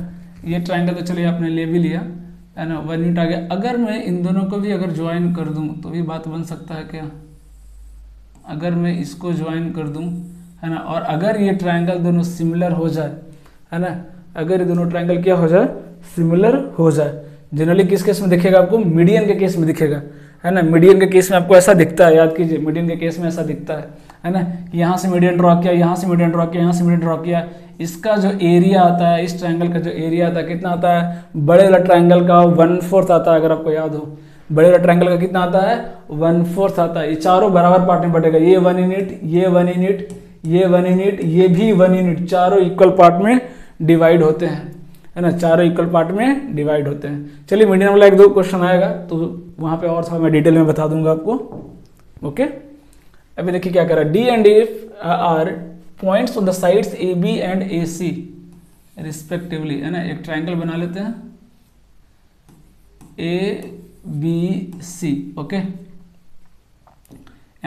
ये ट्रायंगल तो चलिए आपने ले भी लिया, है ना, 1 यूनिट आ गया। अगर मैं इन दोनों को भी अगर ज्वाइन कर दूं तो भी बात बन सकता है क्या, अगर मैं इसको ज्वाइन कर दूं, है ना, और अगर ये ट्रायंगल दोनों सिमिलर हो जाए, है ना, अगर ये दोनों ट्रायंगल क्या हो जाए, सिमिलर हो जाए। जनरली किस केस में दिखेगा आपको, मीडियन के केस में दिखेगा, है ना, मीडियन के केस में आपको ऐसा दिखता है, याद कीजिए, मीडियन के केस में ऐसा दिखता है ना, कि यहाँ से मीडियन ड्रॉ किया, यहाँ से मीडियन ड्रॉ किया, यहाँ से मीडियन ड्रॉ किया, इसका जो एरिया आता है, इस ट्रायंगल का जो एरिया आता है, कितना आता है, बड़े वाला ट्रायंगल का 1/4 आता है, अगर आपको याद हो, बड़े वाला ट्रायंगल का कितना आता है, 1/4 आता है। ये चारों बराबर पार्ट में बटेगा, ये 1 यूनिट, ये 1 यूनिट, ये 1 यूनिट, ये भी 1 यूनिट, चारों इक्वल पार्ट में डिवाइड होते हैं, है ना, चारों इक्वल पार्ट में डिवाइड होते हैं। चलिए मीडियन वाला 1-2 क्वेश्चन आएगा तो वहाँ पे और थोड़ा मैं डिटेल में बता दूंगा आपको, ओके। अभी देखिए क्या कर रहा है, D and F are points on the sides A B and A C respectively, है ना। एक ट्रायंगल बना लेते हैं ए बी सी, ओके। यहाँ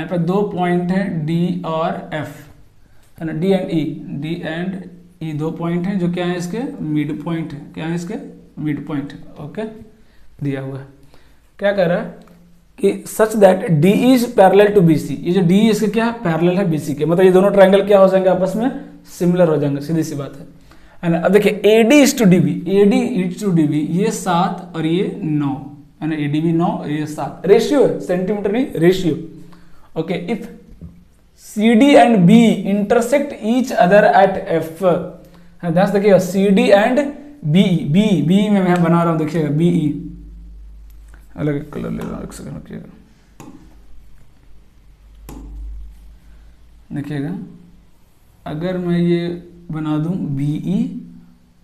पे 2 पॉइंट है डी और एफ, है ना, डी एंड ई 2 पॉइंट हैं जो क्या है, इसके मिड पॉइंट है, क्या है इसके मिड पॉइंट है, ओके, दिया हुआ है। क्या कह रहा है कि such that D is parallel to B C, ये जो डी इसके क्या है, पैरेलल है बीसी के, मतलब ये दोनों ट्रायंगल क्या हो जाएंगे, आपस में सिमिलर हो जाएंगे, सीधी सी बात है ना। अब देखिए AD is to DB, AD is to DB, ये 7 और ये 9, है ना, एडीबी 9 और ये 7, रेशियो है, सेंटीमीटर नहीं, ratio, okay. If CD and B intersect each other at F, ध्यान से देखिएगा, CD एंड B में मैं बना रहा हूं, देखिएगा BE, अलग कलर ले रहा हूं, एक सेकंड रखिएगा, देखिएगा, अगर मैं ये बना दूं BE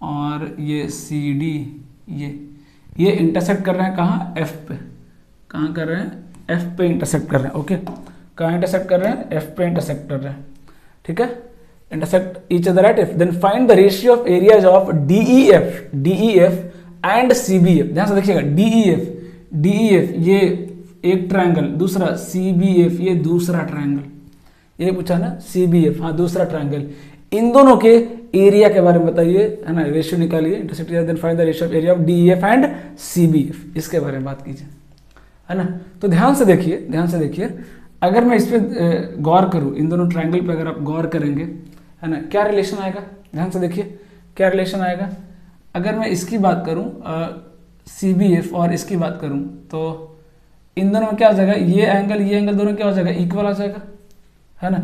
और ये CD, ये इंटरसेक्ट कर रहे हैं कहाँ, F पे, कहाँ कर रहे हैं, F पे इंटरसेक्ट कर रहे हैं, ओके। कहाँ इंटरसेक्ट कर रहे हैं, F पे इंटरसेक्ट कर रहे हैं, ठीक है, intersect each other at F, then find the ratio of areas of DEF and CBF। ध्यान से देखिएगा, DEF ये एक ट्रायंगल, दूसरा CBF ये दूसरा ट्रायंगल, ये पूछा ना, CBF हाँ दूसरा ट्रायंगल, इन दोनों के एरिया के बारे में बताइए, है ना, रेशियो निकालिए, intersect then find the ratio of area of DEF and CBF, इसके बारे में बात कीजिए, है ना। तो ध्यान से देखिए, अगर मैं इस पर गौर करूं, इन दोनों ट्रायंगल पे अगर आप गौर करेंगे, है ना, क्या रिलेशन आएगा, ध्यान से देखिए क्या रिलेशन आएगा। अगर मैं इसकी बात करूं, CBF और इसकी बात करूं तो इन दोनों में क्या हो जाएगा, ये एंगल दोनों क्या हो जाएगा, इक्वल आ जाएगा, है ना।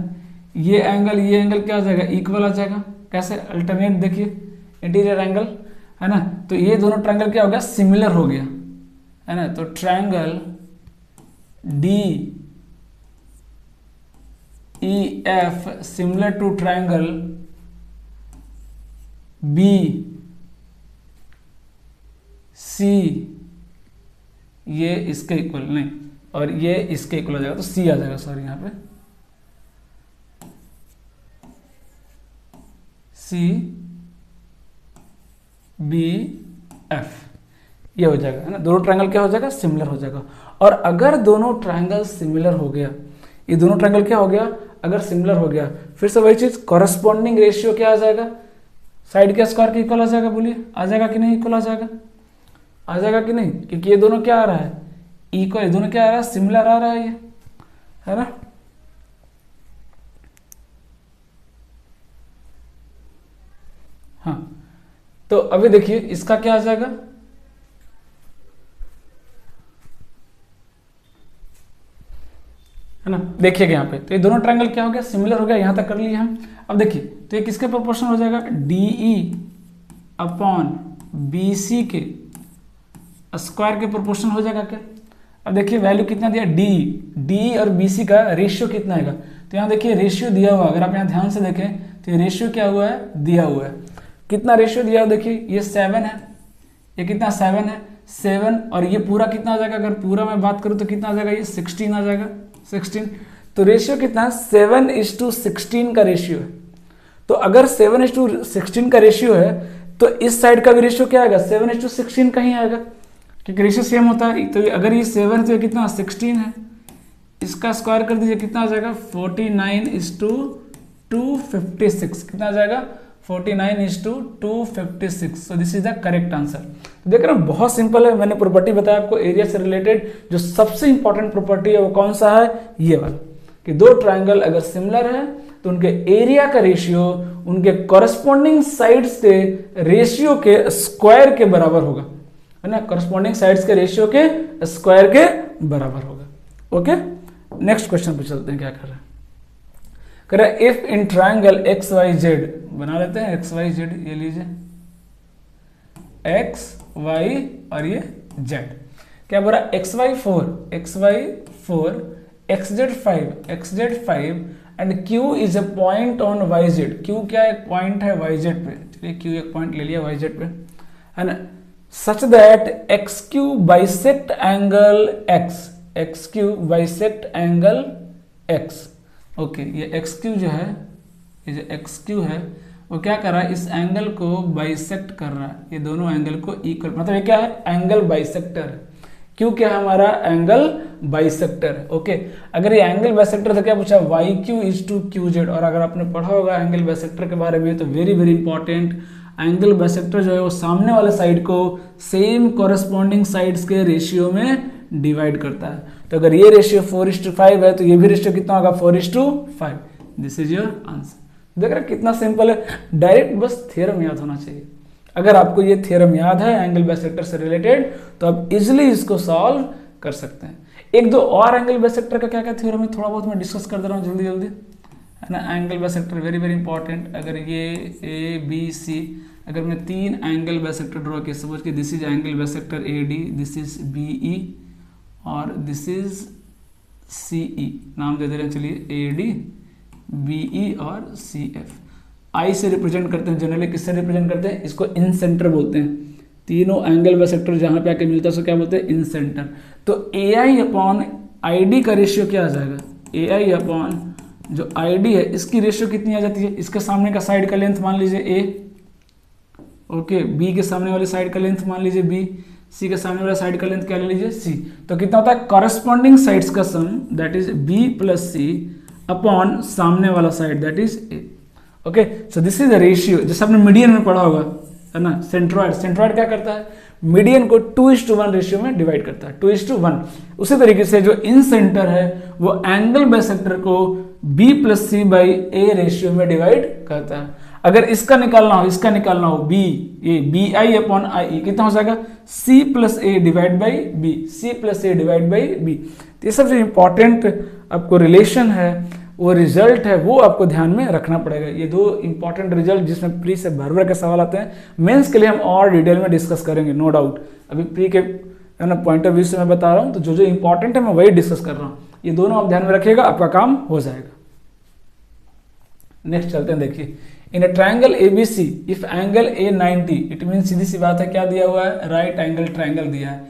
ये एंगल क्या हो जाएगा, इक्वल आ जाएगा। कैसे, अल्टरनेट देखिए, इंटीरियर एंगल, है ना। तो ये दोनों ट्रायंगल क्या हो गया, सिमिलर हो गया, है ना। तो triangle DEF similar to triangle BC, ये इसके इक्वल नहीं और ये इसके इक्वल आ जाएगा, तो C आ जाएगा, सॉरी यहाँ पे CBF ये हो जाएगा, है ना। दोनों ट्रायंगल क्या हो जाएगा, सिमिलर हो जाएगा। और अगर दोनों ट्रायंगल सिमिलर हो गया, ये दोनों ट्रायंगल क्या हो गया, अगर सिमिलर हो गया, फिर से वही चीज, कॉरेस्पॉन्डिंग रेशियो क्या आ जाएगा, साइड के स्क्वायर के इक्वल आ जाएगा। बोलिए आ जाएगा कि नहीं, इक्वल आ जाएगा, आ जाएगा कि नहीं, क्योंकि ये दोनों क्या आ रहा है, इक्वल, ये दोनों क्या आ रहा है, सिमिलर आ रहा है, ये, है ना। हाँ, तो अभी देखिए इसका क्या आ जाएगा, है ना। देखिएगा यहाँ पे, तो ये दोनों ट्रायंगल क्या हो गया, सिमिलर हो गया, यहां तक कर लिए हम। अब देखिए, तो ये किसके प्रोपोर्शन हो जाएगा, DE अपॉन BC के स्क्वायर के प्रोपोर्शन हो जाएगा क्या। अब देखिए वैल्यू कितना दिया, DE और BC का रेशियो कितना आएगा। तो यहाँ देखिए रेशियो दिया हुआ, अगर आप यहाँ ध्यान से देखें तो ये रेशियो क्या हुआ है, दिया हुआ है। कितना रेशियो दिया हुआ, देखिए ये 7 है, ये कितना 7 है, 7, और ये पूरा कितना आ जाएगा, अगर पूरा मैं बात करूँ तो कितना आ जाएगा, ये 16 आ जाएगा, 16। तो रेशियो कितना, 7:16 का रेशियो है। तो अगर 7:16 का रेशियो है तो इस साइड का भी रेशियो क्या आएगा, 7:16 का ही आएगा, क्योंकि रेशियो सेम होता है। तो अगर ये 7 है तो ये कितना 16 है, इसका स्क्वायर कर दीजिए, कितना आ जाएगा 49:256, कितना आ जाएगा 49:256। सो this is the correct answer. देख रहे हो बहुत सिंपल है, मैंने प्रॉपर्टी बताया आपको एरिया से रिलेटेड, जो सबसे इंपॉर्टेंट प्रॉपर्टी है वो कौन सा है, ये वाला, कि दो ट्रायंगल अगर सिमिलर है तो उनके एरिया का रेशियो उनके कॉरेस्पॉन्डिंग साइड्स के रेशियो के स्क्वायर के बराबर होगा, है ना। कॉरेस्पॉन्डिंग साइड्स के रेशियो के स्क्वायर के बराबर होगा। ओके, नेक्स्ट क्वेश्चन पे चलते हैं, क्या कर रहे हैं, कह रहा है इफ इन ट्रायंगल XYZ, बना लेते हैं XYZ, ये लीजिए X Y और ये Z, क्या बोला XY4 XZ5 and Q is a point on YZ, Q क्या एक पॉइंट है YZ पे, चलिए Q एक पॉइंट ले लिया YZ पे, है ना। Such that XQ bisect angle X, okay, ये XQ जो है, ये जो XQ है वो क्या कर रहा है, इस एंगल को बाइसेक्ट कर रहा है, ये दोनों एंगल को इक्वल, मतलब ये क्या है, एंगल बाइसेक्टर है। Q क्या है हमारा, एंगल बाइसेक्टर है। ओके, अगर ये एंगल बाइसेक्टर था, क्या पूछा, YQ इज टू QZ, और अगर आपने पढ़ा होगा एंगल बाइसेक्टर के बारे में तो very very important, angle bisector जो है वो सामने वाले साइड को सेम कॉरेस्पॉन्डिंग साइड्स के रेशियो में डिवाइड करता है। तो अगर ये रेशियो 4:5 है तो ये भी रेशियो कितना होगा, 4:5। This is your answer. देख रहे कितना सिंपल है, डायरेक्ट बस थ्योरम याद होना चाहिए। अगर आपको ये थ्योरम याद है एंगल बाइसेक्टर से रिलेटेड तो आप इजिली इसको सॉल्व कर सकते हैं। एक दो और एंगल बाइसेक्टर का क्या क्या थ्योरम है थोड़ा बहुत मैं डिस्कस कर दे रहा हूँ जल्दी जल्दी, है ना। Angle bisector very very important. अगर ये ABC, अगर मैं 3 एंगल बाइसेक्टर ड्रॉ किया, सपोज कि this is angle bisector AD, this is BE और दिस इज CE, नाम दे दे रहे हैं चलिए AD BE और CF। I से रिप्रेजेंट करते हैं जनरली, किससे रिप्रेजेंट करते हैं, इसको इन सेंटर बोलते हैं। तीनों एंगल बाइसेक्टर जहां पे आके मिलता है उसको क्या बोलते हैं, इन सेंटर। तो AI अपॉन ID का रेशियो क्या आ जाएगा, AI अपॉन जो ID है इसकी रेशियो कितनी आ जाती है, इसके सामने का साइड का लेंथ मान लीजिए A, ओके, B के सामने वाले साइड का लेंथ मान लीजिए B, C के सामने वाला साइड का लेंथ क्या ले लीजिए C। तो कितना होता है, कॉरेस्पॉन्डिंग साइड्स का sum that is B plus C upon सामने वाला side that is A। Okay, so this is the ratio, जैसे आपने मीडियन में पढ़ा होगा, है ना। सेंट्रॉइड क्या करता है, मीडियन को 2:1 रेशियो में डिवाइड करता है, 2:1। उसी तरीके से जो इन सेंटर है वो एंगल बाइसेक्टर को B plus C by A ratio में डिवाइड करता है। अगर इसका निकालना हो बी, ये बी आई अपॉन आई कितना हो जाएगा, C plus A divide by B, C plus A divide by B. तो ये सब जो इंपॉर्टेंट आपको रिलेशन है, वो रिजल्ट है, वो आपको ध्यान में रखना पड़ेगा। ये दो इंपॉर्टेंट रिजल्ट जिसमें प्री से भर भर के सवाल आते हैं, मेंस के लिए हम और डिटेल में डिस्कस करेंगे, नो डाउट। अभी प्री के पॉइंट ऑफ व्यू से मैं बता रहा हूँ, तो जो जो इंपॉर्टेंट है मैं वही डिस्कस कर रहा हूँ। ये दोनों आप ध्यान में रखिएगा, आपका काम हो जाएगा। नेक्स्ट चलते हैं, देखिए in a triangle ABC if angle A 90, it mean सीधी सी बात है, क्या दिया हुआ है, राइट एंगल ट्रायंगल दिया है,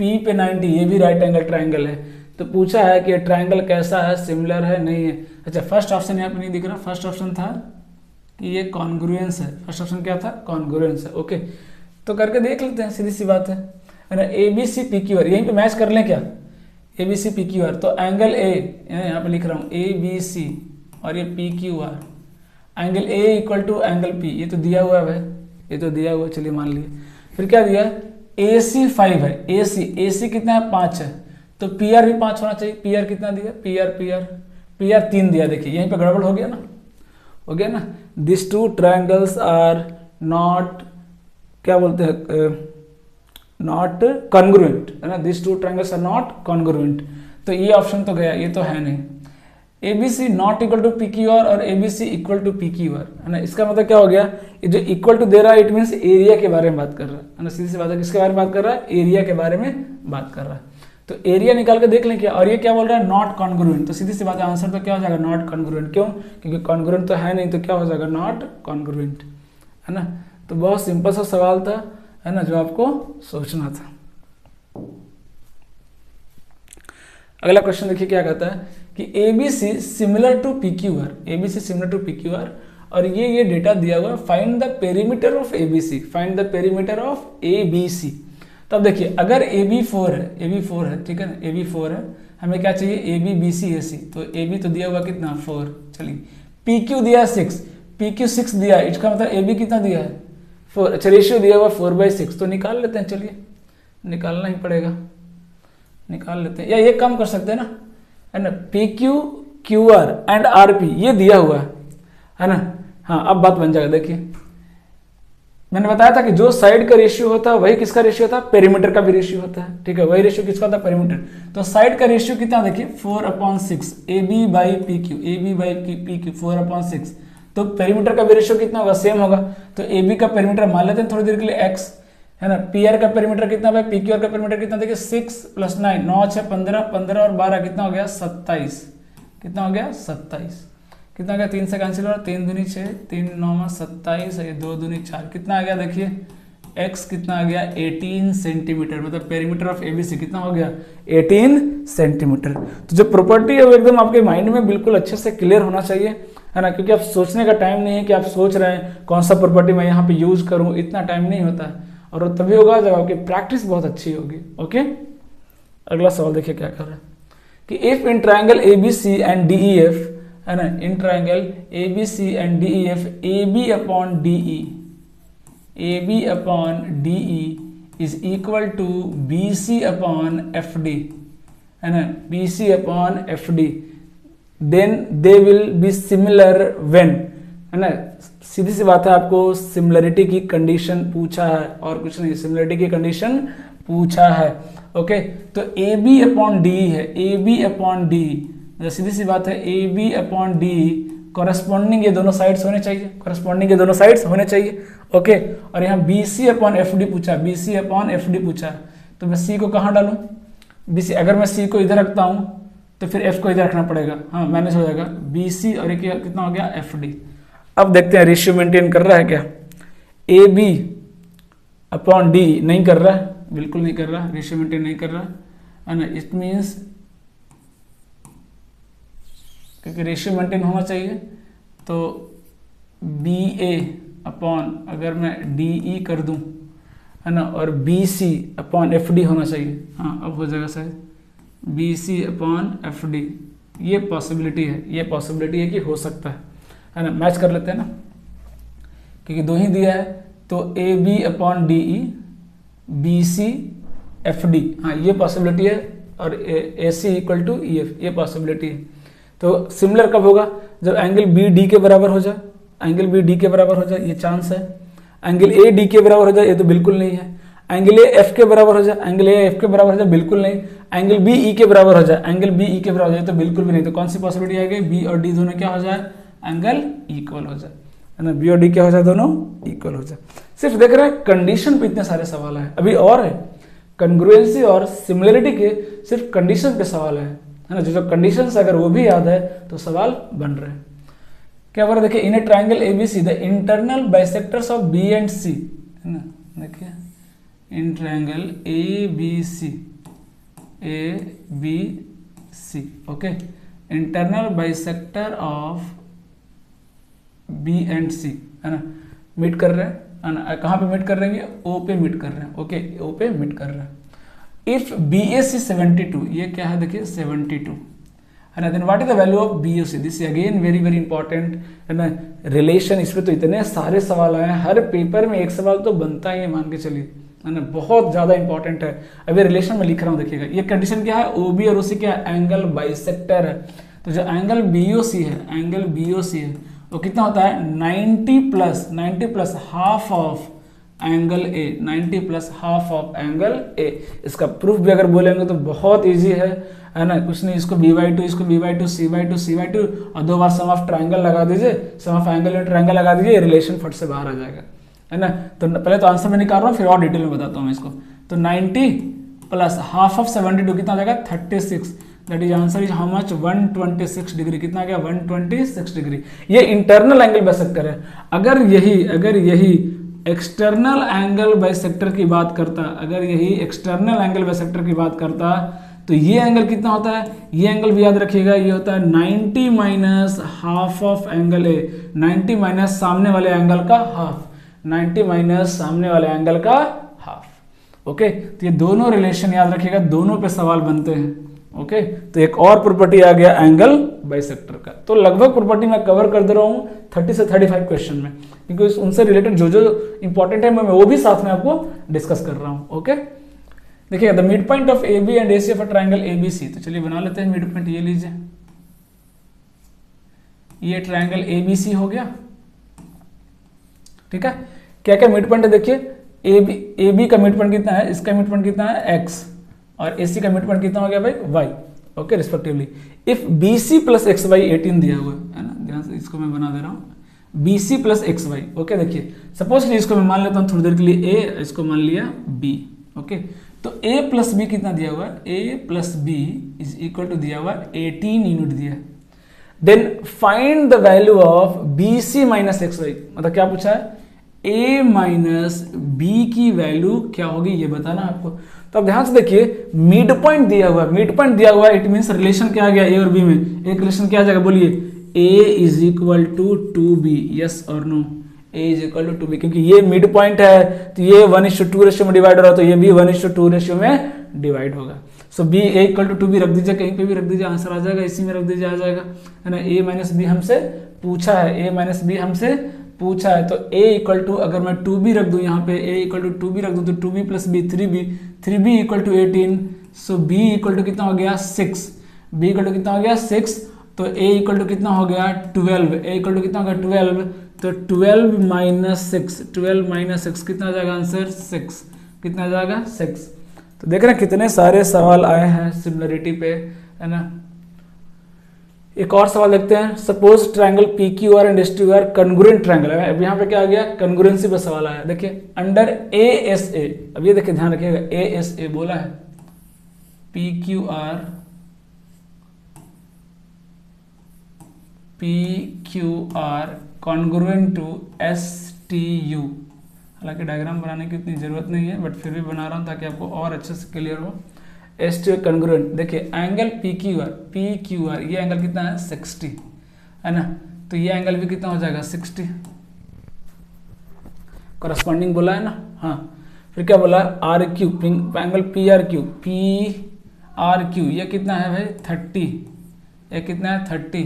P पे 90, ये भी राइट एंगल ट्रायंगल है। तो पूछा है कि ट्रायंगल कैसा है, सिमिलर है, नहीं है। अच्छा, फर्स्ट ऑप्शन यहाँ पे नहीं दिख रहा, फर्स्ट ऑप्शन था कि ये कॉन्ग्रुएंस है, फर्स्ट ऑप्शन क्या था, कॉन्ग्रुएंस है। ओके, तो करके देख लेते हैं, सीधी सी बात है ना। ABC PQR यहीं पे मैच कर लें क्या, ABC PQR, तो एंगल A यहाँ पे लिख रहा हूँ ABC और ये PQR, angle A equal to angle P, ये तो दिया हुआ है भाई, ये तो दिया हुआ है, चलिए मान लिए। फिर क्या दिया, AC 5 है, AC कितना है, 5 है, तो PR भी 5 होना चाहिए। PR कितना दिया, PR 3 दिया। देखिए यहीं पे गड़बड़ हो गया ना, this two triangles are not, क्या बोलते हैं, नॉट कॉन्ग्रुएंट, है ना, this two triangles are not congruent. तो ये ऑप्शन तो गया, ये तो है नहीं। ABC not equal to PQR और ABC इक्वल टू PQR, है ना, इसका मतलब क्या हो गया, ये जो इक्वल टू दे रहा है इट मीन्स एरिया के बारे में बात कर रहा है ना, सीधी सी बात है, किसके बारे में बात कर रहा है, एरिया के बारे में बात कर रहा है। तो एरिया निकाल के देख लें क्या, और ये क्या बोल रहा है, नॉट कॉन्ग्रुएंट, तो सीधी सी बात है, आंसर तो क्या हो जाएगा, नॉट कॉन्ग्रुएंट। क्यों, क्योंकि कॉन्ग्रुएंट तो है नहीं, तो क्या हो जाएगा, नॉट कॉन्ग्रुएंट, है ना। तो बहुत सिंपल सा सवाल था, है ना, जो आपको सोचना था। अगला क्वेश्चन देखिए क्या कहता है कि ABC similar to PQR, ABC similar to PQR, और ये डेटा दिया हुआ है, find the perimeter of ABC, find the perimeter of ABC। तब देखिए अगर AB4 है, ठीक है ना, AB4 है, हमें क्या चाहिए, AB BC AC, तो AB तो दिया हुआ कितना, 4, चलिए PQ दिया 6, PQ 6 दिया, इसका मतलब AB कितना दिया है, 4। अच्छा, रेशियो दिया हुआ 4/6, तो निकाल लेते हैं, चलिए निकालना ही पड़ेगा, निकाल लेते हैं, या ये काम कर सकते हैं ना, है ना, PQ QR एंड RP ये दिया हुआ है ना। हाँ, अब बात बन जाएगा। देखिए मैंने बताया था कि जो साइड का रेशियो होता है वही किसका रेशियो होता है, पेरीमीटर का भी रेशियो होता है, ठीक है, वही रेशियो किसका होता है, पेरीमीटर। तो साइड का रेशियो कितना, देखिए 4/6, AB बाई PQ 4/6, तो पेरीमीटर का भी रेशियो कितना होगा, सेम होगा। तो AB का पेरीमीटर मान लेते हैं थोड़ी देर के लिए x, है ना। PR का पेरीमीटर कितना भाई, PQR का पेरीमीटर कितना, देखिए 6 + 9, 9 6 15, 15 और 12 कितना हो गया, 27, कितना हो गया, 27, कितना हो गया, 3 से कैंसिल हो रहा, 3 दूनी 6, 3 9 27, ये 2 दूनी 4, कितना आ गया, देखिए x कितना आ गया, 18 सेंटीमीटर, मतलब पेरीमीटर ऑफ ABC कितना हो गया, 18 सेंटीमीटर। तो जो प्रॉपर्टी है वो एकदम आपके माइंड में बिल्कुल अच्छे से क्लियर होना चाहिए, है ना, क्योंकि आप सोचने का टाइम नहीं है कि आप सोच रहे हैं कौन सा प्रॉपर्टी मैं यहाँ पे यूज करूँ, इतना टाइम नहीं होता है, और वो तभी होगा जब आपकी प्रैक्टिस बहुत अच्छी होगी। ओके, अगला सवाल देखिए क्या कर रहा है कि if in triangle ABC and DEF, है ना, in triangle ABC and DEF AB upon DE is equal to BC upon FD, है ना, BC upon FD, then they will be similar when, है ना। सीधी सी बात है, आपको सिमिलरिटी की कंडीशन पूछा है और कुछ नहीं, सिमिलरिटी की कंडीशन पूछा है। ओके, तो AB अपॉन DE है, AB अपॉन DE, सीधी सी बात है, AB अपॉन DE कॉरेस्पॉन्डिंग ये दोनों साइड्स होने चाहिए, कॉरेस्पॉन्डिंग ये दोनों साइड्स होने चाहिए। ओके, और यहाँ BC अपॉन FD पूछा, BC अपॉन FD पूछा, तो मैं C को कहाँ डालूँ, BC, अगर मैं C को इधर रखता हूँ तो फिर F को इधर रखना पड़ेगा, हाँ मैनेज हो जाएगा, BC और एक कितना हो गया, FD। अब देखते हैं रेशियो मेंटेन कर रहा है क्या, AB अपॉन D नहीं कर रहा है, बिल्कुल नहीं कर रहा, रेशियो मेंटेन नहीं कर रहा है ना। इट मीन्स क्योंकि रेशियो मेंटेन होना चाहिए तो BA अपॉन अगर मैं DE कर दूं, है ना, और BC अपॉन FD होना चाहिए, हाँ अब हो जाएगा शायद, BC अपॉन FD, ये पॉसिबिलिटी है, ये पॉसिबिलिटी है कि हो सकता है ना। मैच कर लेते हैं ना, क्योंकि दो ही दिया है, तो AB upon DE BC FD, हाँ ये पॉसिबिलिटी है, और AC इक्वल टू EF, ये पॉसिबिलिटी है। तो सिमिलर कब होगा, जब एंगल BD के बराबर हो जाए, एंगल बी डी के बराबर हो जाए, ये चांस है। एंगल ए डी के बराबर हो जाए, ये तो बिल्कुल नहीं है। एंगल ए एफ के बराबर हो जाए, एंगल ए एफ के बराबर हो जाए, बिल्कुल नहीं। एंगल बी ई के बराबर हो जाए, एंगल बी ई के बराबर हो जाए, तो बिल्कुल भी नहीं। तो कौन सी पॉसिबिलिटी आ गई, बी और डी दोनों क्या हो जाए, एंगल इक्वल हो जाए, है ना, बी और डी क्या हो जाए, दोनों इक्वल हो जाए। सिर्फ देख रहे हैं कंडीशन पे इतने सारे सवाल है, अभी और है कंग्रुएंसी और सिमिलरिटी के सिर्फ कंडीशन पे सवाल है ना, जो कंडीशन अगर वो भी याद है तो सवाल बन रहे हैं। क्या बोला, देखिए, in a triangle ABC the internal bisectors of B and C, है ना, देखिए in triangle A B C okay, internal bisector of B and C, है ना, मीट कर रहे हैं, है ना, कहाँ पे मीट कर रहे हैं, ओ पे मीट कर रहे हैं, ओके, ओ पे मीट कर रहे हैं। इफ बी ए सी 72, ये क्या है, देखिए 72, है ना, then what is the value of B O C, this again very very important, है ना, रिलेशन। इसमें तो इतने सारे सवाल आए हैं, हर पेपर में एक सवाल तो बनता ही है, मान के चलिए, है ना, बहुत ज्यादा इंपॉर्टेंट है। अभी रिलेशन में लिख रहा हूँ, देखिएगा, ये कंडीशन क्या है, ओ बी और ओ सी क्या है, एंगल बाइसेक्टर है। तो जो एंगल बी ओ सी है, एंगल बी ओ सी है, वो कितना होता है, 90 plus half of angle A, 90 plus half of angle ए। इसका प्रूफ भी अगर बोलेंगे तो बहुत इजी है ना, कुछ नहीं, इसको b/2, इसको b/2, c/2 और 2 बार सम ऑफ ट्राइंगल लगा दीजिए, सम ऑफ एंगल और ट्राइंगल लगा दीजिए, रिलेशन फट से बाहर आ जाएगा, है ना। तो पहले तो आंसर में निकाल रहा हूँ, फिर और डिटेल में बताता हूँ मैं इसको। तो 90 प्लस हाफ ऑफ 72 कितना आ जाएगा, 36, that is answer is how much, 126 degree. कितना आ गया, 126 डिग्री। ये इंटरनल एंगल बाइसेक्टर है। अगर यही एक्सटर्नल एंगल बाइसेक्टर की बात करता, अगर यही एक्सटर्नल एंगल बाइसेक्टर की बात करता, तो ये एंगल कितना होता है, ये एंगल भी याद रखिएगा, ये होता है 90 minus half of angle A, 90 minus सामने वाले एंगल का हाफ, 90 माइनस सामने वाले एंगल का हाफ। ओके, तो ये दोनों रिलेशन याद रखिएगा, दोनों पे सवाल बनते हैं। ओके, तो एक और प्रॉपर्टी आ गया एंगल बाइसेक्टर का। तो लगभग प्रॉपर्टी मैं कवर कर दे रहा हूँ 30 से 35 क्वेश्चन में, क्योंकि उनसे रिलेटेड जो इंपॉर्टेंट है मैं वो भी साथ में आपको डिस्कस कर रहा हूँ। ओके, देखिए, the mid point of A B and A C of triangle A B C. तो चलिए बना लेते हैं मिड पॉइंट, ये लीजिए, ये ट्राइंगल ए बी सी हो गया, ठीक है। क्या क्या मिड पॉइंट है, देखिए, ए बी का मिड पॉइंट कितना है, इसका मिड पॉइंट कितना है x, और ए सी का मिड पॉइंट कितना हो गया भाई, y, okay, respectively. If B C plus X Y 18 दिया हुआ है ना, ध्यान से इसको मैं बना दे रहा हूँ, B C plus X Y. Okay, देखिए, सपोज इसको मैं मान लेता हूँ थोड़ी देर के लिए a, इसको मान लिया b। ओके, तो a प्लस बी कितना दिया हुआ है, a plus B is equal to दिया हुआ 18 यूनिट दिया है। Then find the value of B C minus X Y, मतलब क्या पूछा है, a माइनस बी की वैल्यू क्या होगी ये बताना आपको। तो अब ध्यान से देखिए, मिड पॉइंट दिया हुआ है, मिड पॉइंट दिया हुआ है, इट मींस रिलेशन क्या आ गया, ए और बी में एक रिलेशन क्या आ जाएगा, बोलिए, a is equal to 2b, yes और no, a is equal to 2b, क्योंकि ये मिड पॉइंट है, तो ये 1:2 रेशियो में डिवाइड हो रहा है, तो ये भी 1:2 रेशियो में डिवाइड होगा। So b a equal to 2b रख दीजिए, कहीं पे भी रख दीजिए, आंसर आ जाएगा, इसी में रख दीजिए, आ जाएगा, है ना। a माइनस बी हमसे पूछा है, a माइनस बी हमसे पूछा है, तो a इक्वल टू, अगर मैं 2b रख दूं यहाँ पे, a इक्वल टू 2b रख दूं, तो 2b plus b 3b equal to 18, so b equal to कितना हो गया 6, b इक्वल टू कितना हो गया 6, तो a इक्वल टू कितना हो गया 12, a इक्वल टू कितना हो गया 12, तो 12 माइनस 6 कितना आ जाएगा आंसर, 6, कितना आ जाएगा 6। तो देख रहे हैं कितने सारे सवाल आए हैं सिमिलरिटी पे, है ना। एक और सवाल देखते हैं, suppose triangle P Q are and S T R congruent triangle है। अब यहाँ पे क्या आ गया, कन्ग्रुएंसी पे सवाल आया। देखिए, अंडर ए एस ए, अब ये देखिए ध्यान रखिएगा, ए एस ए बोला है, P Q R congruent to S T U. हालांकि डायग्राम बनाने की उतनी जरूरत नहीं है, बट फिर भी बना रहा हूँ ताकि आपको और अच्छे से क्लियर हो। एस टी कन्ग्रुएंट, देखिए एंगल पी क्यू आर, ये एंगल कितना है 60, है ना, तो ये एंगल भी कितना हो जाएगा 60, करस्पॉन्डिंग बोला है ना। हाँ, फिर क्या बोला, R Q, angle P R Q, ये कितना है भाई 30, ये कितना है 30,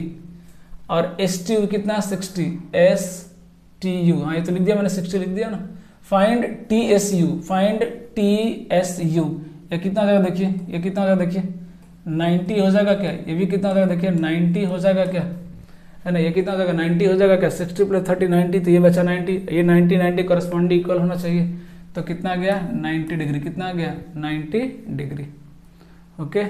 और एस टी यू कितना है 60, एस टी यू, हाँ ये तो लिख दिया मैंने, 60 लिख दिया ना। फाइंड टी एस यू, ये कितना हो जाएगा देखिए, ये कितना हो जाएगा देखिए 90 हो जाएगा क्या, ये भी कितना हो जाएगा देखिए 90 हो जाएगा क्या, है ना। ये कितना हो जाएगा 90 हो जाएगा क्या, 60 + 30 90, तो ये बचा 90, ये 90 90 करस्पॉन्डिंग इक्वल होना चाहिए, तो कितना आ गया 90 डिग्री, कितना आ गया 90 डिग्री। ओके,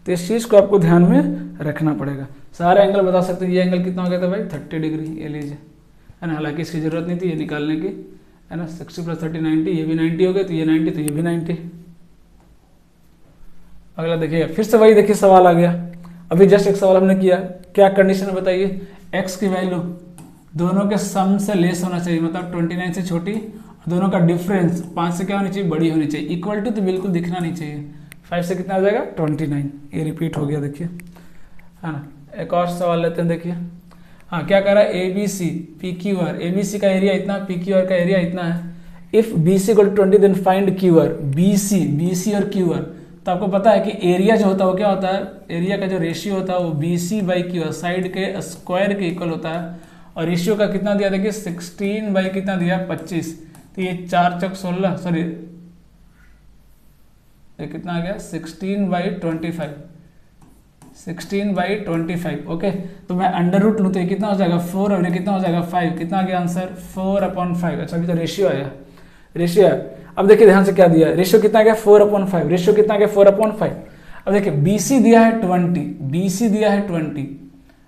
तो इस चीज़ को आपको ध्यान में रखना पड़ेगा। सारे एंगल बता सकते हैं। ये एंगल कितना हो गया था भाई 30 डिग्री, ये लीजिए, है ना। हालांकि इसकी जरूरत नहीं थी ये निकालने की, है ना। 60 + 30 90, ये भी 90 हो गए, तो ये 90, तो ये भी 90। अगला देखिएगा, फिर से वही देखिए सवाल आ गया। अभी जस्ट एक सवाल हमने किया, क्या कंडीशन है बताइए, x की वैल्यू दोनों के सम से लेस होना चाहिए, मतलब 29 से छोटी, और दोनों का डिफरेंस 5 से क्या होनी चाहिए, बड़ी होनी चाहिए। इक्वल टू तो बिल्कुल दिखना नहीं चाहिए। 5 से कितना आ जाएगा 29, ये रिपीट हो गया देखिए, है ना। एक और सवाल लेते हैं, देखिए। हाँ, क्या कह रहा है, A B C P Q R, A B C का एरिया इतना, पी क्यू आर का एरिया इतना है। If B C = 20 then find Q R. B C और क्यू आर, तो आपको पता है कि एरिया जो होता है वो क्या होता है, एरिया का जो रेशियो होता है वो B C by Q R, side के स्क्वायर के इक्वल होता है। और रेशियो का कितना दिया, देखिए 16 बाई कितना दिया 25, तो ये 4 चौक 16, सॉरी ये कितना आ गया 16/25, 16/25। ओके, तो मैं अंडर रूट लूँ तो ये कितना हो जाएगा 4, और ये कितना हो जाएगा 5, कितना आ गया आंसर 4/5। अच्छा, अभी तो रेशियो आया, रेशियो है। अब देखिए ध्यान से क्या दिया, रेशियो कितना गया 4/5, रेशियो कितना गया 4/5। अब देखिए BC दिया है 20, BC दिया है 20,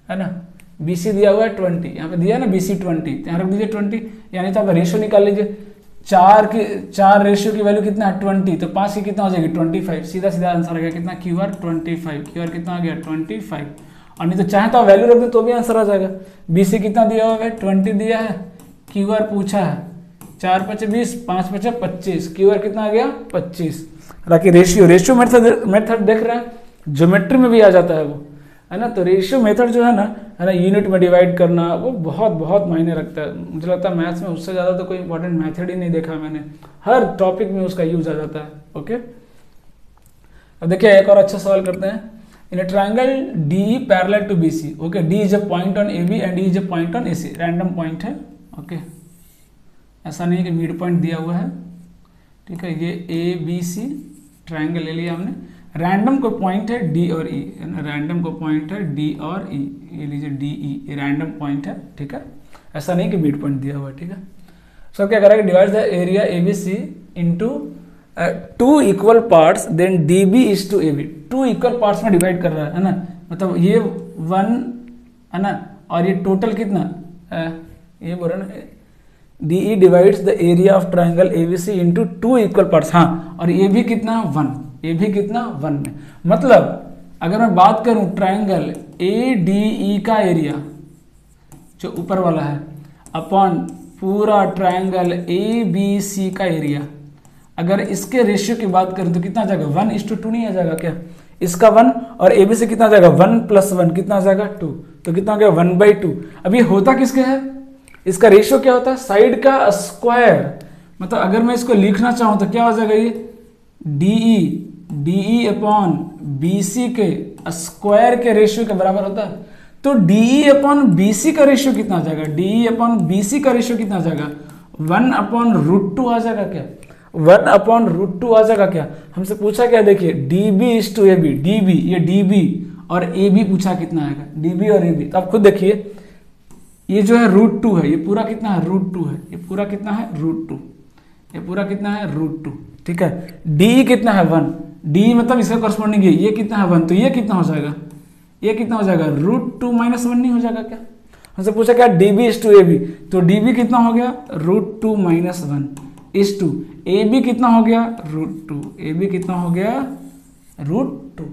है ना। BC दिया हुआ है 20, यहाँ पे दिया है ना BC 20, यहाँ रख दीजिए 20, यानी तो आप रेशियो निकाल लीजिए। 4 रेशियो की वैल्यू कितना है 20, तो 5 की कितना हो जाएगी 25, सीधा सीधा आंसर आ गया कितना QR 25, QR कितना आ गया 25। और नहीं तो चाहे तो आप वैल्यू रख दें तो भी आंसर आ जाएगा। BC कितना दिया हुआ है 20 दिया है, QR पूछा है 4 × 5 = 20, 5 × 5 = 25, QR कितना आ गया 25। हालांकि रेशियो मेथड देख रहे हैं, ज्योमेट्री में भी आ जाता है वो, है ना। तो रेशियो मेथड जो है ना, यूनिट में डिवाइड करना, वो बहुत बहुत मायने रखता है। मुझे लगता है मैथ्स में उससे ज़्यादा तो कोई इंपॉर्टेंट मेथड ही नहीं देखा मैंने, हर टॉपिक में उसका यूज आ जाता है। ओके, अब देखिए एक और अच्छा सवाल करते हैं। In a triangle DE parallel to BC, okay, D is a point on AB and E is a point on AC, random point है। ओके, ऐसा नहीं है कि मिड पॉइंट दिया हुआ है, ठीक है। ये ABC ट्रायंगल ले लिया हमने, रैंडम को पॉइंट है D और E, है ना। रैंडम को पॉइंट है D और E, ये लीजिए DE, ये रैंडम पॉइंट है, ठीक है। ऐसा नहीं कि मिड पॉइंट दिया हुआ है, ठीक है। सो क्या करेगा, divide the area ABC into 2 equal parts, then DB is to AB। 2 equal parts में डिवाइड कर रहा है ना, मतलब ये 1 है ना, और ये टोटल कितना ये बोल रहा है ना, DE divides the area of triangle ABC into 2 equal parts. हाँ, और ये भी कितना 1, ये भी कितना 1 में। मतलब अगर मैं बात करूं ट्राइंगल ADE का एरिया जो ऊपर वाला है अपॉन पूरा ट्राइंगल ABC का एरिया, अगर इसके रेशियो की बात करूं तो कितना आ जाएगा 1:2 नहीं आ जाएगा क्या, इसका 1 और ABC कितना आ जाएगा 1 + 1 कितना आ जाएगा 2, तो कितना आ गया 1/2। अब ये होता किसके है, इसका रेशियो क्या होता है साइड का स्क्वायर। मतलब अगर मैं इसको लिखना चाहूं तो क्या हो जाएगा, ये DE अपॉन BC के स्क्वायर के रेशियो के बराबर होता है। तो DE अपॉन BC का रेशियो कितना आ जाएगा, DE अपॉन BC का रेशियो कितना आ जाएगा 1/√2 आ जाएगा क्या, 1/√2 आ जाएगा क्या। हमसे पूछा क्या, देखिए DB is to AB, DB ये DB और AB पूछा कितना आएगा, DB और AB। तो आप खुद देखिए ये जो है √2 है, ये पूरा कितना है √2 है, ये पूरा कितना है √2, ये पूरा कितना है √2, ठीक है। DE कितना है 1, DE मतलब इसका करस्पॉन्डिंग ये कितना है 1, तो ये कितना हो जाएगा, ये कितना हो जाएगा √2 - 1 नहीं हो जाएगा क्या। हमसे पूछा क्या DB इज टू AB, तो DB कितना हो गया √2 - 1 इज टू AB कितना हो गया √2, AB कितना हो गया √2।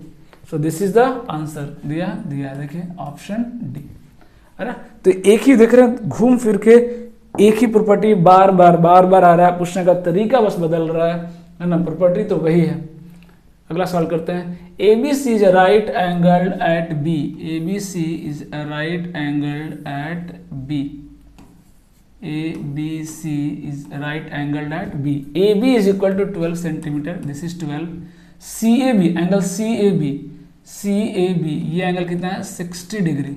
सो दिस इज द आंसर, दिया देखिए ऑप्शन डी, है ना। तो एक ही देख रहे हैं, घूम फिर के एक ही प्रॉपर्टी बार बार आ रहा है, पूछने का तरीका बस बदल रहा है ना, प्रॉपर्टी तो वही है। अगला सवाल करते हैं, ABC is right angled at B, ABC is right angled at B, ABC is right angled at B, AB is equal to 12 centimetre, this is 12, CAB angle CAB ये एंगल कितना है 60 degree.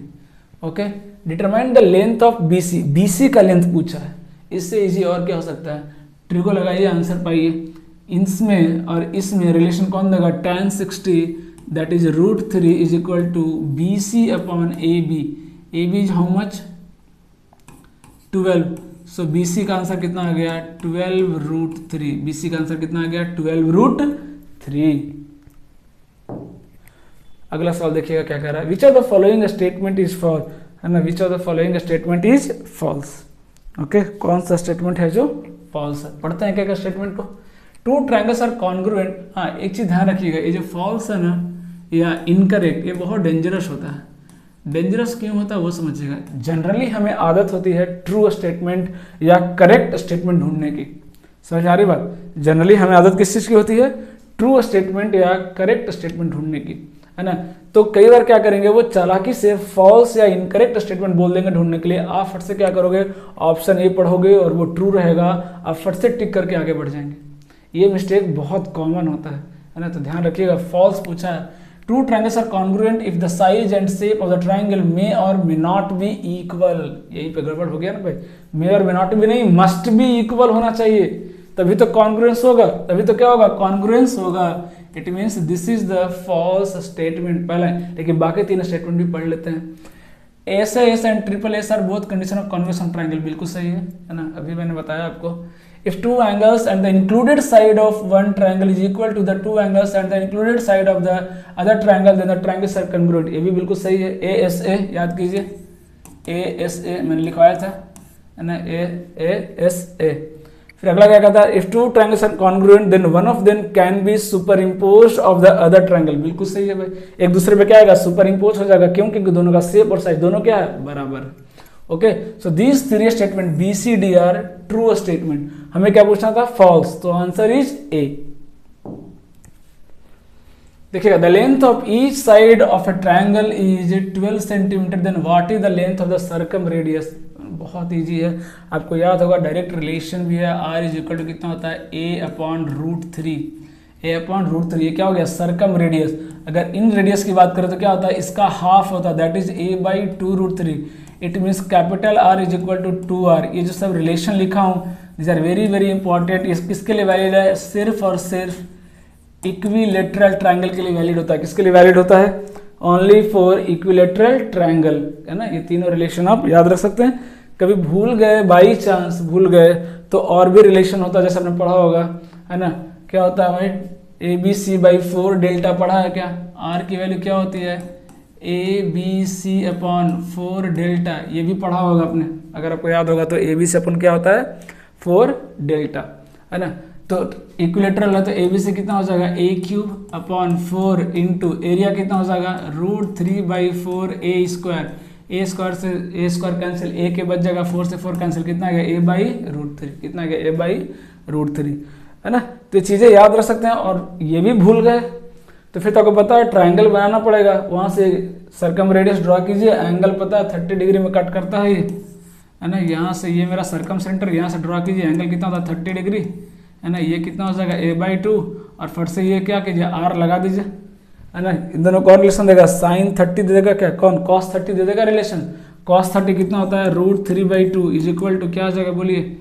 Okay, determine the length of BC, BC का length पूछा है, इससे easy और क्या हो सकता है, ट्री को लगाइए आंसर पाइए। इसमें और इसमें रिलेशन कौन देगा, tan 60 that is √3 is equal to BC upon AB। AB is how much? 12। So BC का आंसर कितना आ गया? 12√3। BC का आंसर कितना आ गया? 12√3। अगला सवाल देखिएगा क्या कह रहा है। Which of the following statement is false, है ना, which of the following statement is false. Okay, कौन सा स्टेटमेंट है जो फॉल्स है? पढ़ते हैं क्या क्या स्टेटमेंट को। Two triangles are congruent. हाँ, एक चीज ध्यान रखिएगा, ये जो फॉल्स है ना या इनकरेक्ट, ये बहुत डेंजरस होता है। डेंजरस क्यों होता है वो समझिएगा। जनरली हमें आदत होती है ट्रू स्टेटमेंट या करेक्ट स्टेटमेंट ढूंढने की। समझ आ रही बात? जनरली हमें आदत किस चीज की होती है? ट्रू स्टेटमेंट या करेक्ट स्टेटमेंट ढूंढने की, है ना। तो कई बार क्या करेंगे, वो चालाकी से फॉल्स या इनकरेक्ट स्टेटमेंट बोल देंगे ढूंढने के लिए। आप फट से क्या करोगे, ऑप्शन ए पढ़ोगे और वो ट्रू रहेगा, आप फट से टिक करके आगे बढ़ जाएंगे। ये मिस्टेक बहुत कॉमन होता है ना। तो ध्यान रखिएगा, फॉल्स पूछा है। Two triangles are congruent if the size and shape of the triangle may और मे नॉट बी इक्वल। यही पे गड़बड़ हो गया ना भाई। मे और मे नॉट बी नहीं, मस्ट बी इक्वल होना चाहिए, तभी तो कॉन्ग्रुएंस होगा, तभी तो क्या होगा, कॉन्ग्रुएंस होगा। It means this is the false statement पहले, लेकिन बाकी तीन स्टेटमेंट भी पढ़ लेते हैं। S and triple S are both condition of convex on triangle, बिल्कुल सही है ना। अभी मैंने बताया आपको। If two angles and the included side of one triangle is equal to the two angles and the included side of the other triangle then the triangles are congruent, ये भी बिल्कुल सही है। ASA याद कीजिए, ASA मैंने लिखवाया था, है ना, ASA। फिर अगला क्या कहता है, if two triangles are congruent then one of them can be superimposed of the other triangle, बिल्कुल सही है भाई। एक दूसरे पे क्या आएगा, सुपर इम्पोज हो जाएगा। क्यों? क्योंकि दोनों का शेप और साइज दोनों क्या है, बराबर। Okay, so these three statement BCD are true statement. हमें क्या पूछना था, फॉल्स, तो आंसर इज A। देखिएगा, the length of each side of a triangle is 12 centimetre, then what is the length of the circumradius. बहुत easy है, आपको याद होगा, डायरेक्ट रिलेशन भी है। R इज इक्वल टू कितना होता है, A/√3। A/√3 ये क्या हो गया, सर्कम रेडियस। अगर इन रेडियस की बात करें तो क्या होता है, इसका हाफ होता है, that is A/2√3। It means capital R is equal to 2R। ये जो सब रिलेशन लिखा हूँ, this are very very important. किसके लिए वैलिड है, सिर्फ और सिर्फ इक्विलेटरल ट्रायंगल के लिए वैलिड होता है। किसके लिए वैलिड होता है, ओनली फॉर इक्विलेटरल ट्रायंगल, है ना। ये तीनों रिलेशन आप याद रख सकते हैं। कभी भूल गए, बाई चांस भूल गए, तो और भी रिलेशन होता है, जैसे आपने पढ़ा होगा, है ना। क्या होता है भाई, ABC/4 डेल्टा पढ़ा है क्या। R की वैल्यू क्या होती है, ABC/4 डेल्टा, ये भी पढ़ा होगा आपने, अगर आपको याद होगा तो ABC क्या होता है, 4 डेल्टा, है ना। तो इक्विलेटरल है तो ABC कितना हो जाएगा, A3/4 इंटू एरिया कितना हो जाएगा, √3/4 A²। A² से A² कैंसिल, A के बच जाएगा, 4 से 4 कैंसिल, कितना आ गया, A/√3, कितना आ गया, A/√3, है ना। तो ये चीज़ें याद रख सकते हैं। और ये भी भूल गए तो फिर तो आपको पता है ट्रायंगल बनाना पड़ेगा, वहाँ से सर्कम रेडियस ड्रॉ कीजिए, एंगल पता है 30 डिग्री में कट करता है ये, है ना। यहाँ से ये मेरा सर्कम सेंटर, यहाँ से ड्रॉ कीजिए, एंगल कितना होता है 30 डिग्री, है ना। ये कितना हो जाएगा, A/2, और फट से ये क्या कीजिए, R लगा दीजिए, है ना। इन दोनों कौन रिलेशन देगा, sin 30 दे देगा क्या, कौन, cos 30 दे देगा रिलेशन। cos 30 कितना होता है, √3/2 इज इक्वल टू क्या आ जाएगा बोलिए,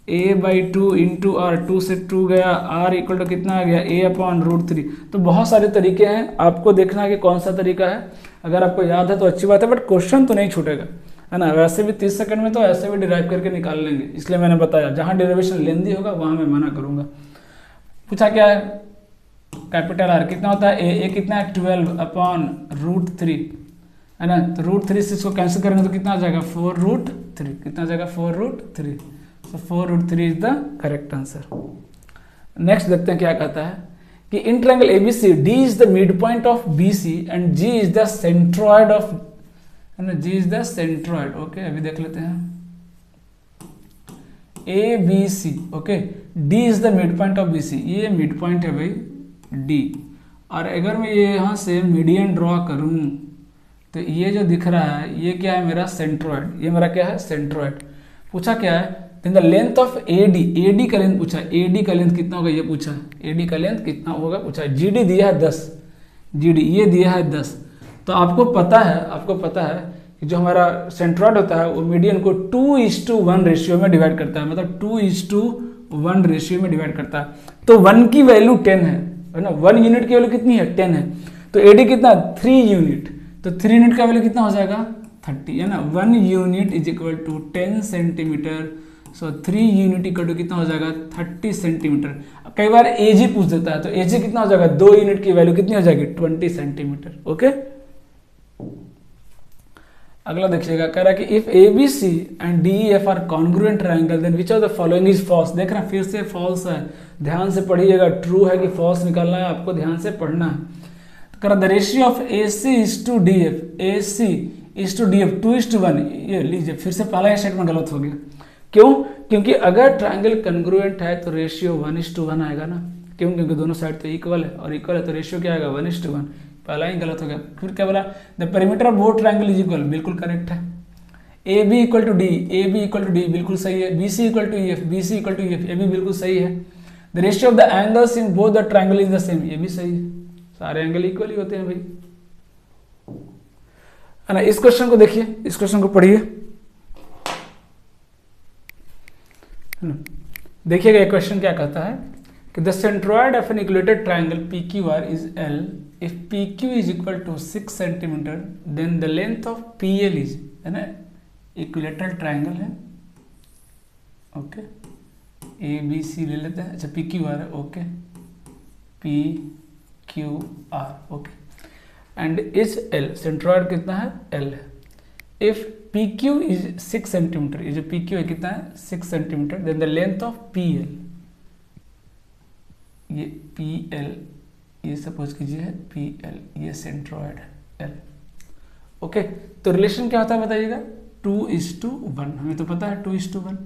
A/2 इंटू R, 2 से 2 गया, R इक्वल टू कितना आ गया, A/√3। तो बहुत सारे तरीके हैं, आपको देखना है कि कौन सा तरीका है। अगर आपको याद है तो अच्छी बात है, बट क्वेश्चन तो नहीं छूटेगा, है ना। वैसे भी 30 सेकंड में तो ऐसे भी डिराइव करके निकाल लेंगे, इसलिए मैंने बताया जहाँ डेरिवेशन लेंदी होगा वहाँ मैं मना करूँगा। पूछा क्या है, कैपिटल R कितना होता है, A कितना है, 12/√3, है ना। तो √3 से इसको कैंसिल करेंगे तो कितना आ जाएगा, 4√3, कितना आ जाएगा, 4√3। So 4√3 is the correct answer. Next देखते हैं क्या कहता है कि इन triangle ABC D is the mid point of BC and G is the centroid of, है ना, G is the centroid. Okay, अभी देख लेते हैं ABC। Okay, D is the mid point of BC, ये मिड पॉइंट है भाई D। और अगर मैं ये यहाँ से मीडियन ड्रॉ करूँ तो ये जो दिख रहा है ये क्या है, मेरा सेंट्रॉइड, ये मेरा क्या है, सेंट्रॉइड। पूछा क्या है, द लेंथ ऑफ AD का लेंथ पूछा है, AD का लेंथ कितना होगा ये पूछा है, AD का लेंथ कितना होगा पूछा है। GD दिया है 10, GD ये दिया है 10। तो आपको पता है कि जो हमारा सेंट्रॉइड होता है वो मीडियन को 2:1 रेशियो में डिवाइड करता है, मतलब 2:1 रेशियो में डिवाइड करता है। तो 1 की वैल्यू 10 है ना, 1 यूनिट की वैल्यू कितनी है, 10 है। तो एडी कितना 3 यूनिट, तो 3 यूनिट का वैल्यू कितना हो जाएगा 30 है ना। 1 unit is equal to 10 centimetre, so 3 unit equal to कितना हो जाएगा 30 सेंटीमीटर। कई बार एजी पूछ देता है, तो एजी कितना हो जाएगा 2 यूनिट की वैल्यू कितनी हो जाएगी 20 सेंटीमीटर। ओके, अगला देखिएगा, कह रहा है कि if A B C and D F are congruent triangle then which of the following is false. देख रहे हैं फिर से फॉल्स है, ध्यान से पढ़िएगा, ट्रू है कि फॉल्स निकालना है आपको, ध्यान से पढ़ना है। तो कह रहा the ratio of A C is to D F, A C is to D F 2:1। ये लीजिए फिर से पहला स्टेटमेंट गलत हो गया, क्यों? क्योंकि अगर ट्राइंगल कॉन्ग्रुएंट है तो रेशियो 1:1 आएगा ना, क्यों? क्योंकि दोनों साइड तो इक्वल है, और इक्वल है तो रेशियो क्या आएगा 1:1। पहला ही गलत हो गया। फिर क्या बोला, the perimeter of both triangle is equal, बिल्कुल करेक्ट है। A B equal to D, A B equal to D बिल्कुल सही है। B C equal to E F, B C equal to E F, ये भी बिल्कुल सही है। The ratio of the angles in both the triangle is the same, ये भी सही है, सारे एंगल इक्वल ही होते हैं भाई, है ना। इस क्वेश्चन को देखिए, इस क्वेश्चन को पढ़िए, देखिएगा ये क्वेश्चन क्या कहता है कि the centroid of an equated triangle P Q R is L if P Q is equal to 6 centimetre then the length of P L is, है ना, इक्विलेटरल ट्राइंगल है। ओके, ए बी सी ले लेते हैं, अच्छा P Q R है, okay, P Q R, okay, and is L, centroid कितना है एल है। If P Q is 6 centimetre, ये जो पी क्यू है कितना है 6 centimetre, then the length of P L, ये पी एल, ये सपोज कीजिए है पी एल, ये सेंट्रॉइड है एल। ओके, तो रिलेशन क्या होता है बताइएगा 2:1, हमें तो पता है 2:1,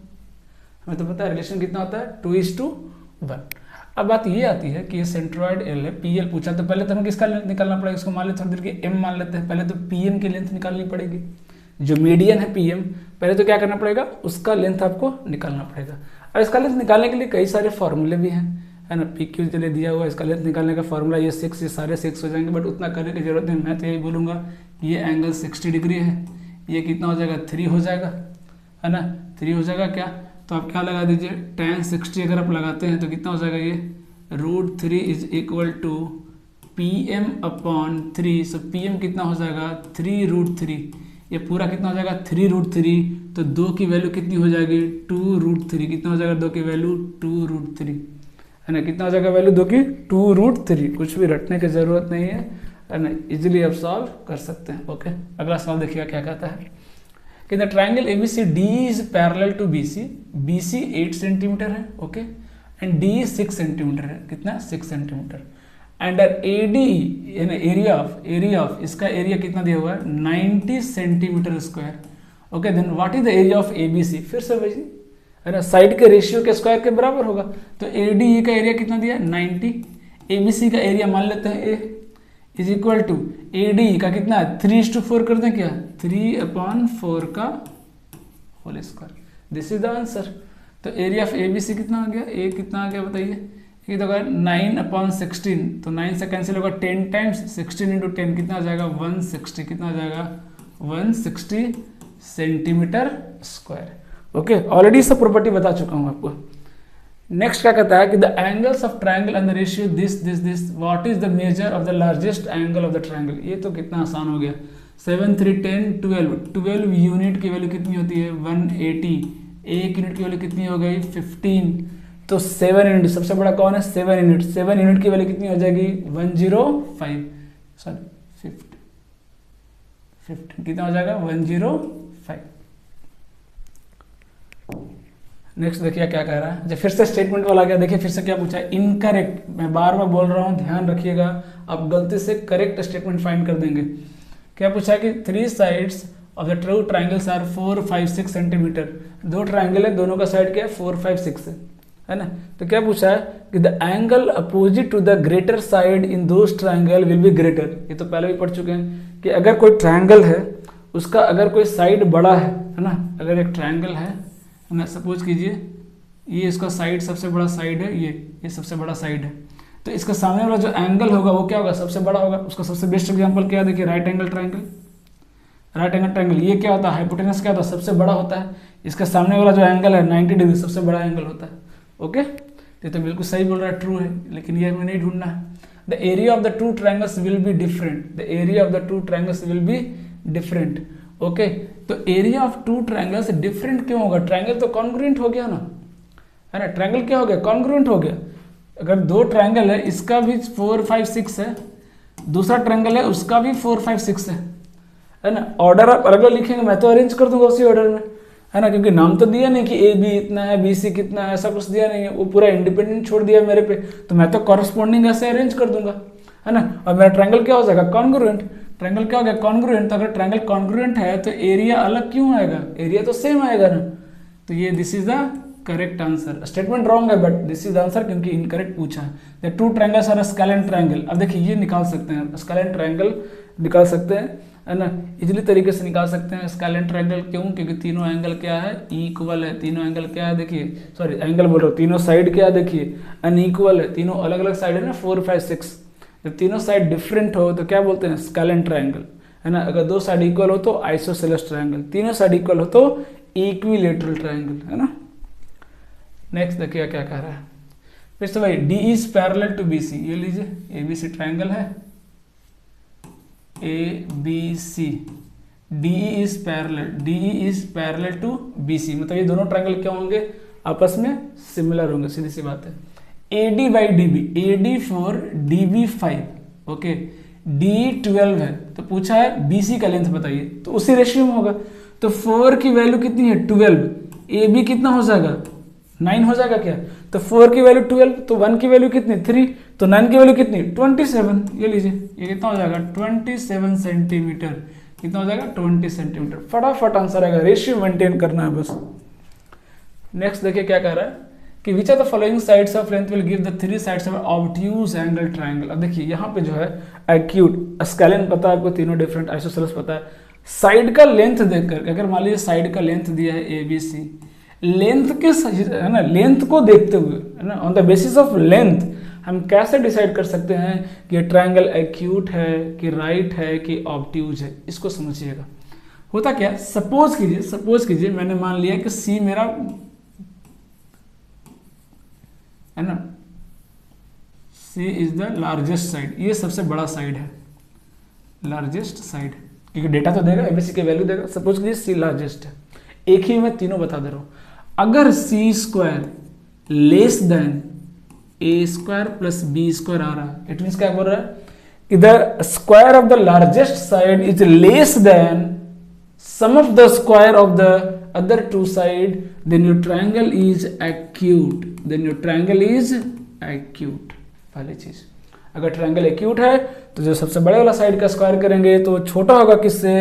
हमें तो पता है रिलेशन कितना होता है 2:1। अब बात ये आती है कि ये सेंट्रॉइड एल है, पी एल पूछा, तो पहले तो हमें किसका लेंथ निकालना पड़ेगा, इसको मान लेते थोड़ी देर की एम मान लेते हैं, पहले तो पी एम की लेंथ निकालनी पड़ेगी, जो मीडियन है पी एम, पहले तो क्या करना पड़ेगा उसका लेंथ आपको निकालना पड़ेगा। अब इसका लेंथ निकालने के लिए कई सारे फॉर्मूले भी हैं, है ना। पी क्यू चलिए दिया हुआ, इसका लेंथ निकालने का फॉर्मूला ये 6, ये सारे 6 हो जाएंगे, बट उतना करने की जरूरत नहीं। मैं तो यही बोलूँगा ये एंगल 60 डिग्री है, ये कितना हो जाएगा 3 हो जाएगा, है ना, 3 हो जाएगा क्या, तो आप क्या लगा दीजिए tan 60 अगर आप लगाते हैं तो कितना हो जाएगा ये √3 is equal to P M upon 3। So P M कितना हो जाएगा 3√3, ये पूरा कितना हो जाएगा 3√3, तो 2 की वैल्यू कितनी हो जाएगी 2√3, कितना हो जाएगा 2 की वैल्यू 2√3, है ना, कितना हो जाएगा वैल्यू 2 की 2√3। कुछ भी रटने की जरूरत नहीं है ना, इजिली आप सॉल्व कर सकते हैं। ओके, अगला सवाल देखिएगा क्या कहता है कि the triangle A B C D is parallel to B C, B C 8 centimetre है, ओके, एंड डी 6 सेंटीमीटर है, कितना 6 सेंटीमीटर, एंड ए डी यानी एरिया ऑफ इसका एरिया कितना दिया हुआ है 90 centimetre square. Okay, then what is the area of A B C, फिर से भाई है ना, साइड के रेशियो के स्क्वायर के बराबर होगा, तो ए डी का एरिया कितना दिया 90, ए बी सी का एरिया मान लेते हैं A is equal to A D का कितना है 3:4 कर दें क्या, 3/4 का whole square, this is the answer. तो area of A B C कितना आ गया, ए कितना आ गया बताइए, ये तो 9/16, तो 9 से कैंसिल होगा, 10 टाइम्स 16 × 10 कितना आ जाएगा 160, कितना आ जाएगा 160 सेंटीमीटर स्क्वायर। ओके, ऑलरेडी सब प्रॉपर्टी बता चुका हूँ आपको। नेक्स्ट क्या कहता है कि the angles of triangle and the ratio this what is the measure of the largest angle of the triangle. ये तो कितना आसान हो गया, 7 3 10 12 यूनिट की वैल्यू कितनी होती है 180, 1 यूनिट की वैल्यू कितनी हो गई 15, तो 7 यूनिट सबसे बड़ा कौन है 7 यूनिट, 7 यूनिट की वैल्यू कितनी हो जाएगी 105, सॉरी 15 कितना हो जाएगा 105। नेक्स्ट देखिए क्या कह रहा है, जब फिर से स्टेटमेंट वाला गया, देखिए फिर से क्या पूछा है इनकरेक्ट, मैं बार बार बोल रहा हूँ ध्यान रखिएगा, आप गलती से करेक्ट स्टेटमेंट फाइंड कर देंगे। क्या पूछा है कि 3 sides of the true triangles are 4 5 6 centimetre, 2 triangle है, दोनों का साइड क्या है 4 5 6 है ना। तो क्या पूछा है कि the angle opposite to the greater side in those triangle will be greater, ये तो पहले भी पढ़ चुके हैं कि अगर कोई ट्राइंगल है उसका अगर कोई साइड बड़ा है ना, अगर एक ट्राइंगल है ना, सपोज कीजिए ये इसका साइड सबसे बड़ा साइड है, ये सबसे बड़ा साइड है, तो इसका सामने वाला जो एंगल होगा वो क्या होगा सबसे बड़ा होगा। उसका सबसे बेस्ट एग्जांपल क्या है, देखिए right angle triangle, right angle triangle ये क्या होता है हाइपोटेनस क्या होता है सबसे बड़ा होता है, इसका सामने वाला जो एंगल है 90 डिग्री सबसे बड़ा एंगल होता है। ओके, ये तो बिल्कुल सही बोल रहा है, ट्रू है, लेकिन ये हमें नहीं ढूंढना है, the area of the two triangles will be different, the area of the two triangles will be different. Okay, तो area of two triangles different क्यों होगा? ट्रायंगल तो कॉन्ग्रुएंट हो गया ना, है ना, ट्रायंगल क्या हो गया? कॉन्ग्रुएंट हो गया। अगर दो ट्रायंगल है, इसका भी 4 5 6 है, दूसरा ट्रायंगल है उसका भी 4 5 6 है ना। ऑर्डर आप अलग अलग लिखेंगे, मैं तो अरेंज कर दूंगा उसी ऑर्डर में, है ना, क्योंकि नाम तो दिया नहीं कि ए बी इतना है, बी सी कितना है, ऐसा कुछ दिया नहीं है, वो पूरा इंडिपेंडेंट छोड़ दिया मेरे पे, तो मैं तो कॉरस्पॉन्डिंग ऐसे अरेंज कर दूंगा, है ना। और मेरा ट्रायंगल क्या हो जाएगा? कॉन्ग्रुएंट। ट्रायंगल क्या हो गया? कॉन्ग्रुएंट। तो अगर ट्रायंगल कॉन्ग्रुएंट है तो एरिया अलग क्यों आएगा? एरिया तो सेम आएगा ना। तो ये this is the correct answer. Statement wrong है बट दिस इज आंसर, क्योंकि इनकरेक्ट पूछा है। The two triangles are scalene triangle. अब देखिए ये निकाल सकते हैं, स्केलेन ट्रायंगल निकाल सकते हैं, है ना, इजीली तरीके से निकाल सकते हैं स्केलेन ट्रायंगल। क्यों? क्योंकि तीनों एंगल क्या है? इक्वल है। तीनों एंगल क्या है? देखिए, सॉरी एंगल बोल रहा हूँ, तीनों साइड क्या है? देखिए अनइक्वल है, तीनों अलग अलग साइड है ना, 4 5 6। जब तीनों साइड डिफरेंट हो तो क्या बोलते हैं? स्केलेन ट्रायंगल, है ना। अगर दो साइड इक्वल हो तो आइसोसेलेस ट्रायंगल, तीनों साइड इक्वल हो तो इक्विलेटरल ट्रायंगल, है ना। नेक्स्ट देखिए क्या कह रहा है फिर से भाई, D is parallel to B C. ये लीजिए ए बी सी ट्रायंगल है, A B C, D is parallel, D is parallel to B C, मतलब ये दोनों ट्रायंगल क्या होंगे? आपस में सिमिलर होंगे, सीधी सी बात है। A D by D B, A D 4 D B 5, okay, D 12 है, तो पूछा है बी सी का लेंथ बताइए, तो उसी रेशियो में होगा। तो 4 की वैल्यू कितनी है? 12, ए बी कितना हो जाएगा? 9 हो जाएगा क्या? तो 4 की वैल्यू 12, तो 1 की वैल्यू कितनी? 3, तो 9 की वैल्यू कितनी? 27। ये लीजिए, ये कितना हो जाएगा? 27 सेंटीमीटर। कितना हो जाएगा? 20 सेंटीमीटर। फटाफट आंसर आएगा, रेशियो मेंटेन करना है बस। नेक्स्ट देखिए क्या कह रहा है कि which are the following sides of length will give the 3 sides of obtuse angle triangle. अब देखिए यहाँ पे जो है एक्यूट, स्केलेन पता है आपको, तीनों डिफरेंट, आइसोसेलेस पता है। साइड का लेंथ देखकर, अगर मान लीजिए साइड का लेंथ दिया है ए बी सी, लेंथ के, है ना, लेंथ को देखते हुए, है ना, on the basis of length हम कैसे डिसाइड कर सकते हैं कि ये ट्रायंगल एक्यूट है कि राइट है कि ऑब्ट्यूज है? इसको समझिएगा। होता क्या, सपोज कीजिए मैंने मान लिया कि सी मेरा, है ना, सी इज द लार्जेस्ट साइड, ये सबसे बड़ा साइड है, लार्जेस्ट साइड, क्योंकि डेटा तो देगा, एबीसी की वैल्यू देगा। सपोज कीजिए सी लार्जेस्ट है, एक ही मैं तीनों बता दे रहा हूं। अगर C square less than A square plus B square आ रहा है, इट मीन्स क्या बोल रहा है कि the square of the largest side is less than sum of the square of the other two side, then your triangle is acute, then your triangle is acute. पहली चीज, अगर ट्रायंगल एक्यूट है तो जो सबसे बड़े वाला साइड का स्क्वायर करेंगे तो छोटा होगा किससे?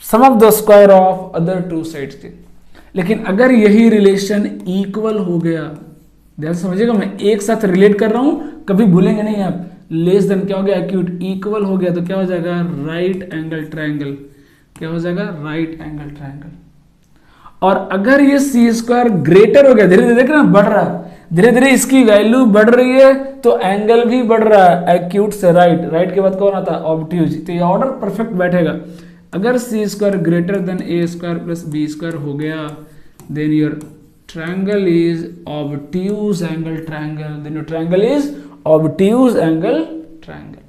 Sum of the square of other two sides के। लेकिन अगर यही रिलेशन इक्वल हो गया, ध्यान समझिएगा, मैं एक साथ रिलेट कर रहा हूं, कभी भूलेंगे नहीं आप। लेस देन क्या हो गया? एक्यूट। इक्वल हो गया तो क्या हो जाएगा? Right angle triangle. क्या हो जाएगा? Right angle triangle. और अगर ये सी स्क्वायर ग्रेटर हो गया, धीरे धीरे देखना बढ़ रहा है, धीरे धीरे इसकी वैल्यू बढ़ रही है तो एंगल भी बढ़ रहा है, एक्यूट से राइट, राइट के बाद कौन आता है? ऑब्ट्यूज। तो ये ऑर्डर परफेक्ट बैठेगा। अगर C square greater than A square plus B square हो गया, then your triangle is obtuse angle triangle, then your triangle is obtuse angle triangle.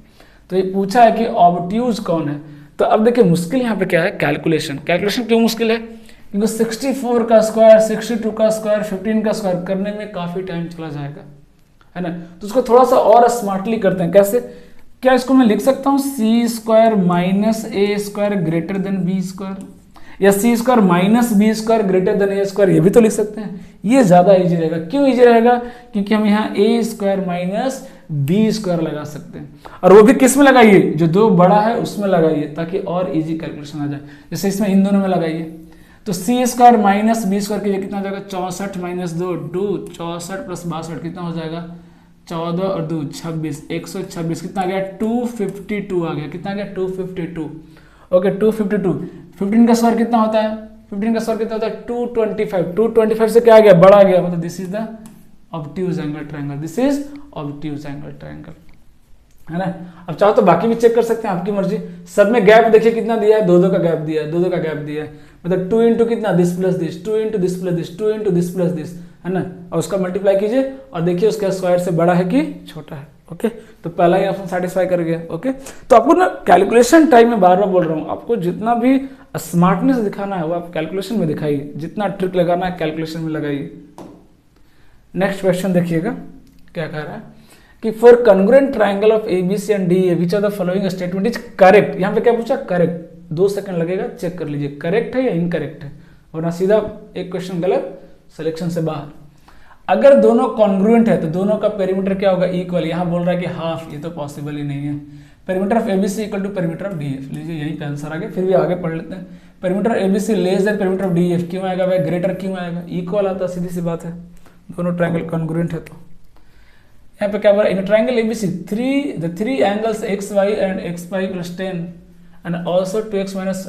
तो ये पूछा है कि ऑब्ट्यूज कौन है। तो अब देखिए मुश्किल यहाँ पे क्या है? कैलकुलेशन। कैलकुलेशन क्यों मुश्किल है? क्योंकि 64 का स्क्वायर, 62 का स्क्वायर, 15 का स्क्वायर करने में काफी टाइम चला जाएगा, है ना। तो उसको थोड़ा सा और स्मार्टली करते हैं। कैसे? क्या इसको मैं लिख सकता हूँ C square minus A square greater than B square, या C square minus B square greater than A square, ये भी तो लिख सकते हैं। ये ज्यादा इजी रहेगा। क्यों इजी रहेगा? क्योंकि हम यहाँ ए स्क्वायर माइनस बी स्क्वायर लगा सकते हैं, और वो भी किस में लगाइए? जो दो बड़ा है उसमें लगाइए, ताकि और इजी कैलकुलेशन आ जाए। जैसे इसमें इन दोनों में लगाइए, तो सी स्क्वायर माइनस बी स्क्वायर के लिए कितना हो जाएगा? 64 माइनस 2 64 प्लस 62 कितना हो जाएगा? 14 और 2 26, 126। कितना आ गया? 252 आ गया। कितना आ गया? 252। ओके 252। 15 का स्क्वायर कितना होता है? 15 का स्क्वायर कितना होता है? 225। 225 से क्या आ गया? बड़ा आ गया, मतलब this is the obtuse angle triangle, this is obtuse angle triangle, है ना। अब चाहो तो बाकी भी चेक कर सकते हैं, आपकी मर्जी। सब में गैप देखिए कितना दिया है? 2-2 का गैप दिया है, 2-2 का गैप दिया है, मतलब 2 इंटू कितना? This plus this, 2 into this plus this, 2 into this plus this, है ना। और उसका मल्टीप्लाई कीजिए और देखिए उसका स्क्वायर से बड़ा है कि छोटा है। ओके, तो पहला ही ऑप्शन सेटिस्फाई कर गया। ओके, तो आपको ना कैलकुलेशन टाइम में बार बार बोल रहा हूँ, आपको जितना भी स्मार्टनेस दिखाना है वो आप कैलकुलेशन में दिखाइए, जितना ट्रिक लगाना है कैलकुलेशन में लगाइए। नेक्स्ट क्वेश्चन देखिएगा क्या कह रहा है कि for congruent triangle of ABC and DE which of the following statement is correct. यहाँ पे क्या पूछा, करेक्ट। 2 सेकंड लगेगा, चेक कर लीजिए करेक्ट है या इनकरेक्ट है, वरना सीधा एक क्वेश्चन गलत, सिलेक्शन से बाहर। अगर दोनों कॉन्ग्रुएंट है तो दोनों का पेरीमीटर क्या होगा, इक्वल। यहाँ बोल रहा है कि हाफ, ये तो पॉसिबल ही नहीं है। Perimeter of ABC equal to perimeter of DF, लीजिए यहीं पे आंसर आ गया। फिर भी आगे पढ़ लेते हैं। Perimeter ABC less than perimeter of DF, क्यों आएगा भाई, ग्रेटर क्यों आएगा, इक्वल आता, सीधी सी बात है, दोनों ट्रायंगल कॉन्ग्रुएंट है। तो यहाँ पे क्या बोला, इन triangle ABC the three angles XY and XY plus 10 and also 2x minus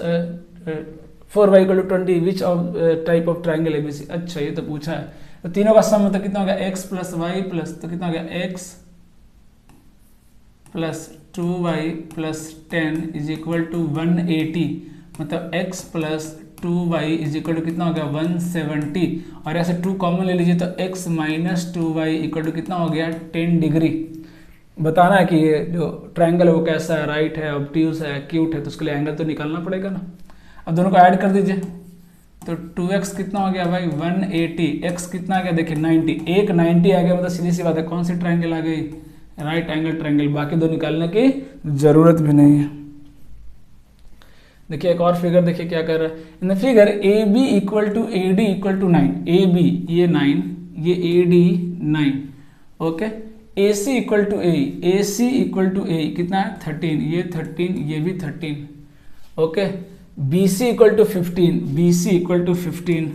4y equal to 20 which of type of triangle ABC। अच्छा, ये तो पूछा है, तो तीनों का सम मतलब कितना हो गया, x प्लस वाई प्लस, तो कितना हो गया x plus 2y plus 10 is equal to 180, मतलब x plus 2y is equal to कितना हो गया 170, और ऐसे 2 कॉमन ले लीजिए तो x minus 2y equal to कितना हो गया 10 डिग्री। बताना है कि ये जो ट्रायंगल है वो कैसा है, राइट है, ऑब्ट्यूज है, एक्यूट है, तो उसके लिए एंगल तो निकालना पड़ेगा ना। अब दोनों को ऐड कर दीजिए, तो 2x कितना हो गया भाई 180, x कितना आ गया देखिए 90, एक 90 आ गया, मतलब सीधी सी बात है कौन सी ट्रायंगल आ गई, राइट एंगल ट्रायंगल। बाकी दो निकालने की जरूरत भी नहीं है। देखिए एक और फिगर देखिए क्या कर रहा है, in the figure AB equal to AD equal to 9, AB ये 9, ये AD 9, okay, AC equal to AE, AC equal to AE कितना है 13, ये 13, ये भी 13, okay, BC equal to 15, BC equal to 15,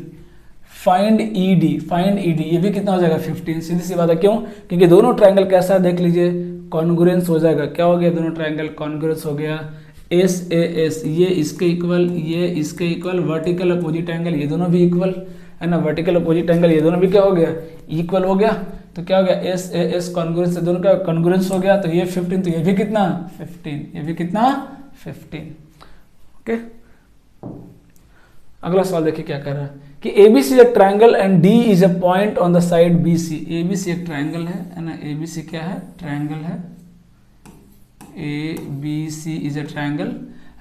find ED, find ED, ये भी कितना हो जाएगा 15, सीधी सी बात है, क्यों, क्योंकि दोनों ट्रायंगल कैसा है देख लीजिए, कॉन्ग्रुएंस हो जाएगा। क्या हो गया, दोनों ट्रायंगल कॉन्ग्रुएंस हो गया, SAS ये इसके इक्वल, ये इसके इक्वल, वर्टिकल अपोजिट एंगल ये दोनों भी इक्वल है ना, वर्टिकल अपोजिट एंगल ये दोनों भी क्या हो गया, इक्वल हो गया। तो क्या हो गया SAS कॉन्ग्रुएंस, दोनों का कॉन्ग्रुएंस हो गया, तो ये 15, तो ये भी कितना 15, ये भी कितना 15, ओके। अगला सवाल देखिए क्या कर रहा है कि ABC is a triangle and D is a point on the side BC। ABC एक ट्रायंगल है ना, ABC क्या है, ट्रायंगल है, ABC इज अ ट्रायंगल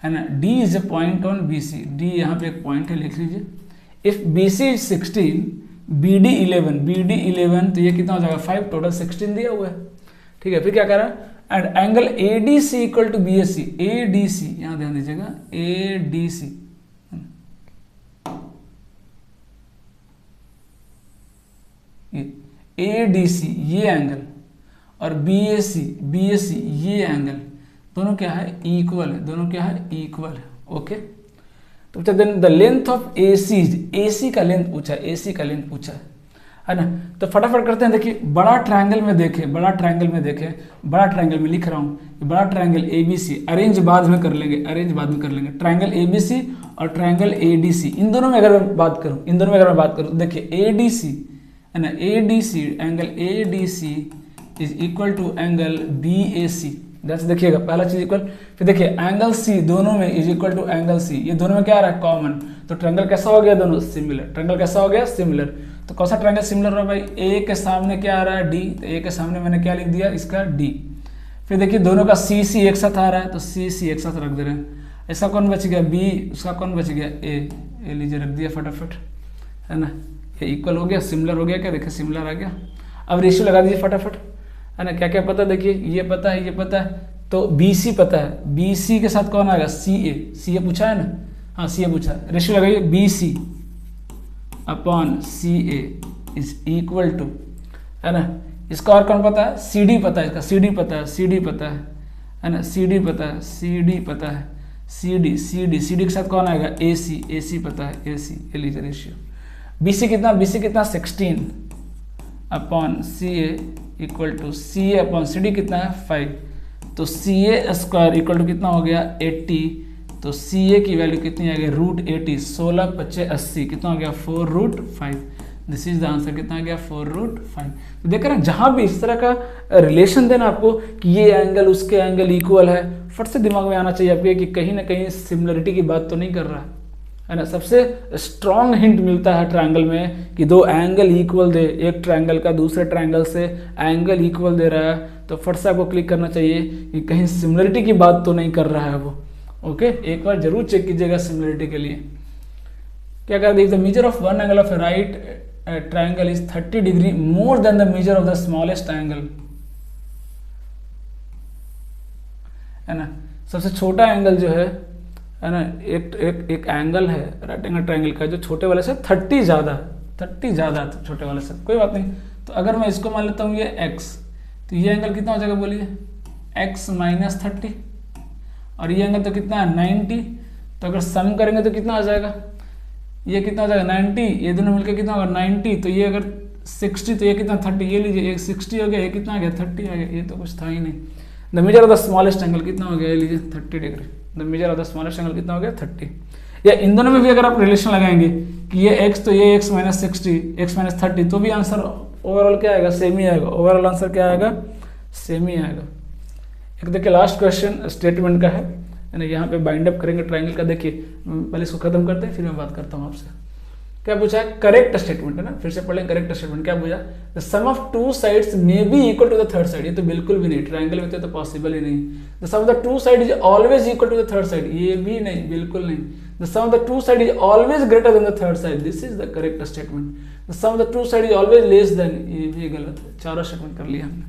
है ना, D is a point on BC, D यहाँ पे एक पॉइंट है, लिख लीजिए। इफ BC इज 16, BD 11, तो ये कितना हो जाएगा 5, टोटल 16 दिया हुआ है, ठीक है। फिर क्या कर रहा है, and angle ADC equal to BAC, ADC यहाँ ध्यान दीजिएगा, ADC ADC ये एंगल और BAC ये एंगल, दोनों क्या है इक्वल है, दोनों क्या है इक्वल है, ओके। तो then the length of AC का लेंथ पूछा है, AC का लेंथ पूछा है ना। तो फटाफट करते हैं, देखिए बड़ा ट्रायंगल में देखें, बड़ा ट्रायंगल में लिख रहा हूँ, बड़ा ट्रायंगल ABC, अरेंज बाद में कर लेंगे, ट्रायंगल ABC और ट्रायंगल ADC, इन दोनों में अगर मैं बात करूँ, देखिए ADC है ना, ADC angle ADC is equal to angle BAC, जैसे देखिएगा पहला चीज इक्वल, फिर देखिए एंगल C दोनों में is equal to angle C, ये दोनों में क्या आ रहा है कॉमन, तो ट्रायंगल कैसा हो गया, दोनों सिमिलर, ट्रायंगल कैसा हो गया सिमिलर। तो कौन सा ट्रायंगल सिमिलर हो भाई, A के सामने क्या आ रहा है D, तो A के सामने मैंने क्या लिख दिया इसका D। फिर देखिए दोनों का CC एक साथ आ रहा है, तो CC एक साथ रख दे रहे हैं। ऐसा कौन बच गया B, उसका कौन बच गया A लीजिए रख दिया फटाफट, है ना, ये इक्वल हो गया, सिमिलर हो गया, क्या देखिए सिमिलर आ गया। अब रेशियो लगा दीजिए फटाफट, है ना, क्या क्या पता देखिए, ये पता है, ये पता है, तो BC पता है, BC के साथ कौन आएगा CA पूछा है ना, हाँ CA पूछा है, रेशियो लगाइए BC upon CA is equal to, है ना, इसका और कौन पता है CD पता है, इसका CD पता है ना, CD पता है, CD के साथ कौन आएगा AC पता है, AC, ये लीजिए रेशियो। BC कितना 16 upon CA equal to CA upon CD कितना है 5, तो CA स्क्वायर इक्वल टू कितना हो गया 80, तो CA की वैल्यू कितनी आ गई √80, 16 × 80 कितना हो गया 4√5, दिस इज द आंसर, कितना आ गया 4√5। तो देख रहे हैं जहां भी इस तरह का रिलेशन देना आपको कि ये एंगल उसके एंगल इक्वल है, फट से दिमाग में आना चाहिए आपके कि कहीं ना कहीं सिमिलरिटी की बात तो नहीं कर रहा है, है ना। सबसे स्ट्रॉन्ग हिंट मिलता है ट्रायंगल में कि दो एंगल इक्वल दे, एक ट्रायंगल का दूसरे ट्रायंगल से एंगल इक्वल दे रहा है तो फट से आपको क्लिक करना चाहिए कि कहीं सिमिलरिटी की बात तो नहीं कर रहा है वो। ओके, एक बार जरूर चेक कीजिएगा सिमिलरिटी के लिए। क्या कर दी, the measure of one angle of a right triangle is 30 degree more than the measure of the smallest angle, है ना। सबसे छोटा एंगल जो है ना, एक एंगल है राइट एंगल ट्रायंगल का जो छोटे वाले से 30 ज़्यादा है छोटे वाले से। कोई बात नहीं, तो अगर मैं इसको मान लेता हूँ ये x, तो ये एंगल कितना हो जाएगा बोलिए, x माइनस 30, और ये एंगल तो कितना है 90, तो अगर सम करेंगे तो कितना आ जाएगा, ये कितना हो जाएगा 90, ये दोनों मिलकर कितना होगा 90, तो ये अगर 60 तो ये कितना 30, ये लीजिए एक 60 हो गया, ये कितना आ गया 30 आ गया, ये तो कुछ था ही नहीं। The measure of the smallest angle कितना हो गया, ये लीजिए 30 degree. The measure of the smallest angle कितना हो गया 30। या इन दोनों में भी अगर आप रिलेशन लगाएंगे कि ये x तो ये x माइनस 60, x माइनस 30, तो भी आंसर ओवरऑल क्या आएगा, सेम ही आएगा। ओवरऑल आंसर क्या आएगा, सेम ही आएगा। एक देखिए लास्ट क्वेश्चन स्टेटमेंट का है ना, यहाँ पे बाइंड अप करेंगे ट्रायंगल का। देखिए पहले इसको खत्म करते हैं फिर मैं बात करता हूँ आपसे। क्या पूछा है, करेक्ट स्टेटमेंट है ना, फिर से पढ़ लें करेक्ट स्टेटमेंट। क्या पूछा, the sum of two sides may be equal to the third side, ये तो बिल्कुल भी नहीं, ट्रायंगल में तो पॉसिबल ही नहीं। The sum of the two side is always equal to the third side, ये भी नहीं, बिल्कुल नहीं। The sum of the two side is always greater than the third side, this is the correct statement. The sum of the two side is always less than, ये भी गलत है। चारों स्टेटमेंट कर लिया हमने,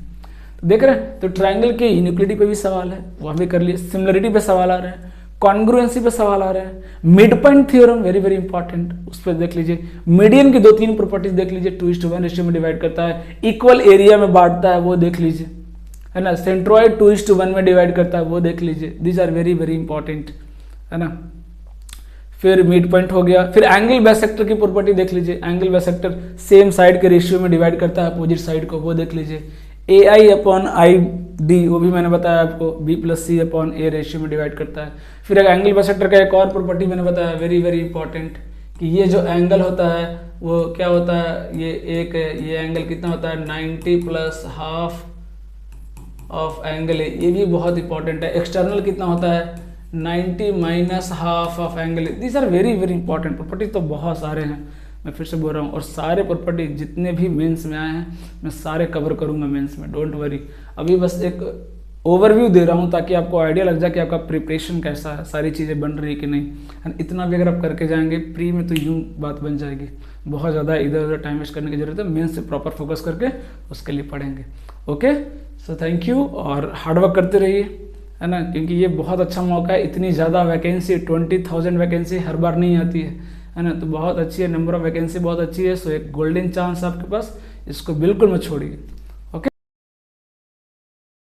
तो देख रहे हैं। तो ट्रायंगल के इनइक्वालिटी पे भी सवाल है, वहां भी कर लिए। सिमिलरिटी पे सवाल आ रहे हैं, कॉन्ग्रुएंसी पे सवाल आ रहे हैं, mid point theorem very very important, उस पर देख लीजिए। मीडियन की 2-3 प्रॉपर्टीज देख लीजिए, 2:1 रेशियो में डिवाइड करता है, इक्वल एरिया में बांटता है, वो देख लीजिए, है ना। सेंट्रॉइड 2:1 में डिवाइड करता है, वो देख लीजिए। These are very very important, है ना। फिर मिड पॉइंट हो गया। फिर एंगल बाइसेक्टर की प्रॉपर्टी देख लीजिए, एंगल बाइसेक्टर सेम साइड के रेशियो में डिवाइड करता है अपोजिट साइड को, वो देख लीजिए। AI/ID वो भी मैंने बताया आपको, B+C/A रेशियो में डिवाइड करता है। फिर एंगल बाइसेक्टर का एक और प्रॉपर्टी मैंने बताया वेरी वेरी इंपॉर्टेंट, कि ये जो एंगल होता है वो क्या होता है, ये एंगल कितना होता है 90 + हाफ ऑफ एंगल ए, ये भी बहुत इंपॉर्टेंट है। एक्सटर्नल कितना होता है 90 - half of angle A. These are very very important property, तो बहुत सारे हैं, मैं फिर से बोल रहा हूँ। और सारे प्रॉपर्टी जितने भी मेंस में आए हैं मैं सारे कवर करूँगा मेंस में, डोंट वरी। अभी बस एक ओवरव्यू दे रहा हूँ ताकि आपको आइडिया लग जाए कि आपका प्रिपरेशन कैसा है, सारी चीज़ें बन रही है कि नहीं। एंड इतना भी अगर आप करके जाएंगे प्री में तो यूँ बात बन जाएगी, बहुत ज़्यादा इधर उधर टाइम वेस्ट करने की जरूरत है। मेंस से प्रॉपर फोकस करके उसके लिए पढ़ेंगे। ओके, सो थैंक यू, और हार्डवर्क करते रहिए, है ना, क्योंकि ये बहुत अच्छा मौका है। इतनी ज़्यादा वैकेंसी, 20,000 वैकेंसी हर बार नहीं आती है ना, तो बहुत अच्छी है, नंबर ऑफ वैकेंसी बहुत अच्छी है। सो एक गोल्डन चांस आपके पास, इसको बिल्कुल मत छोड़िए।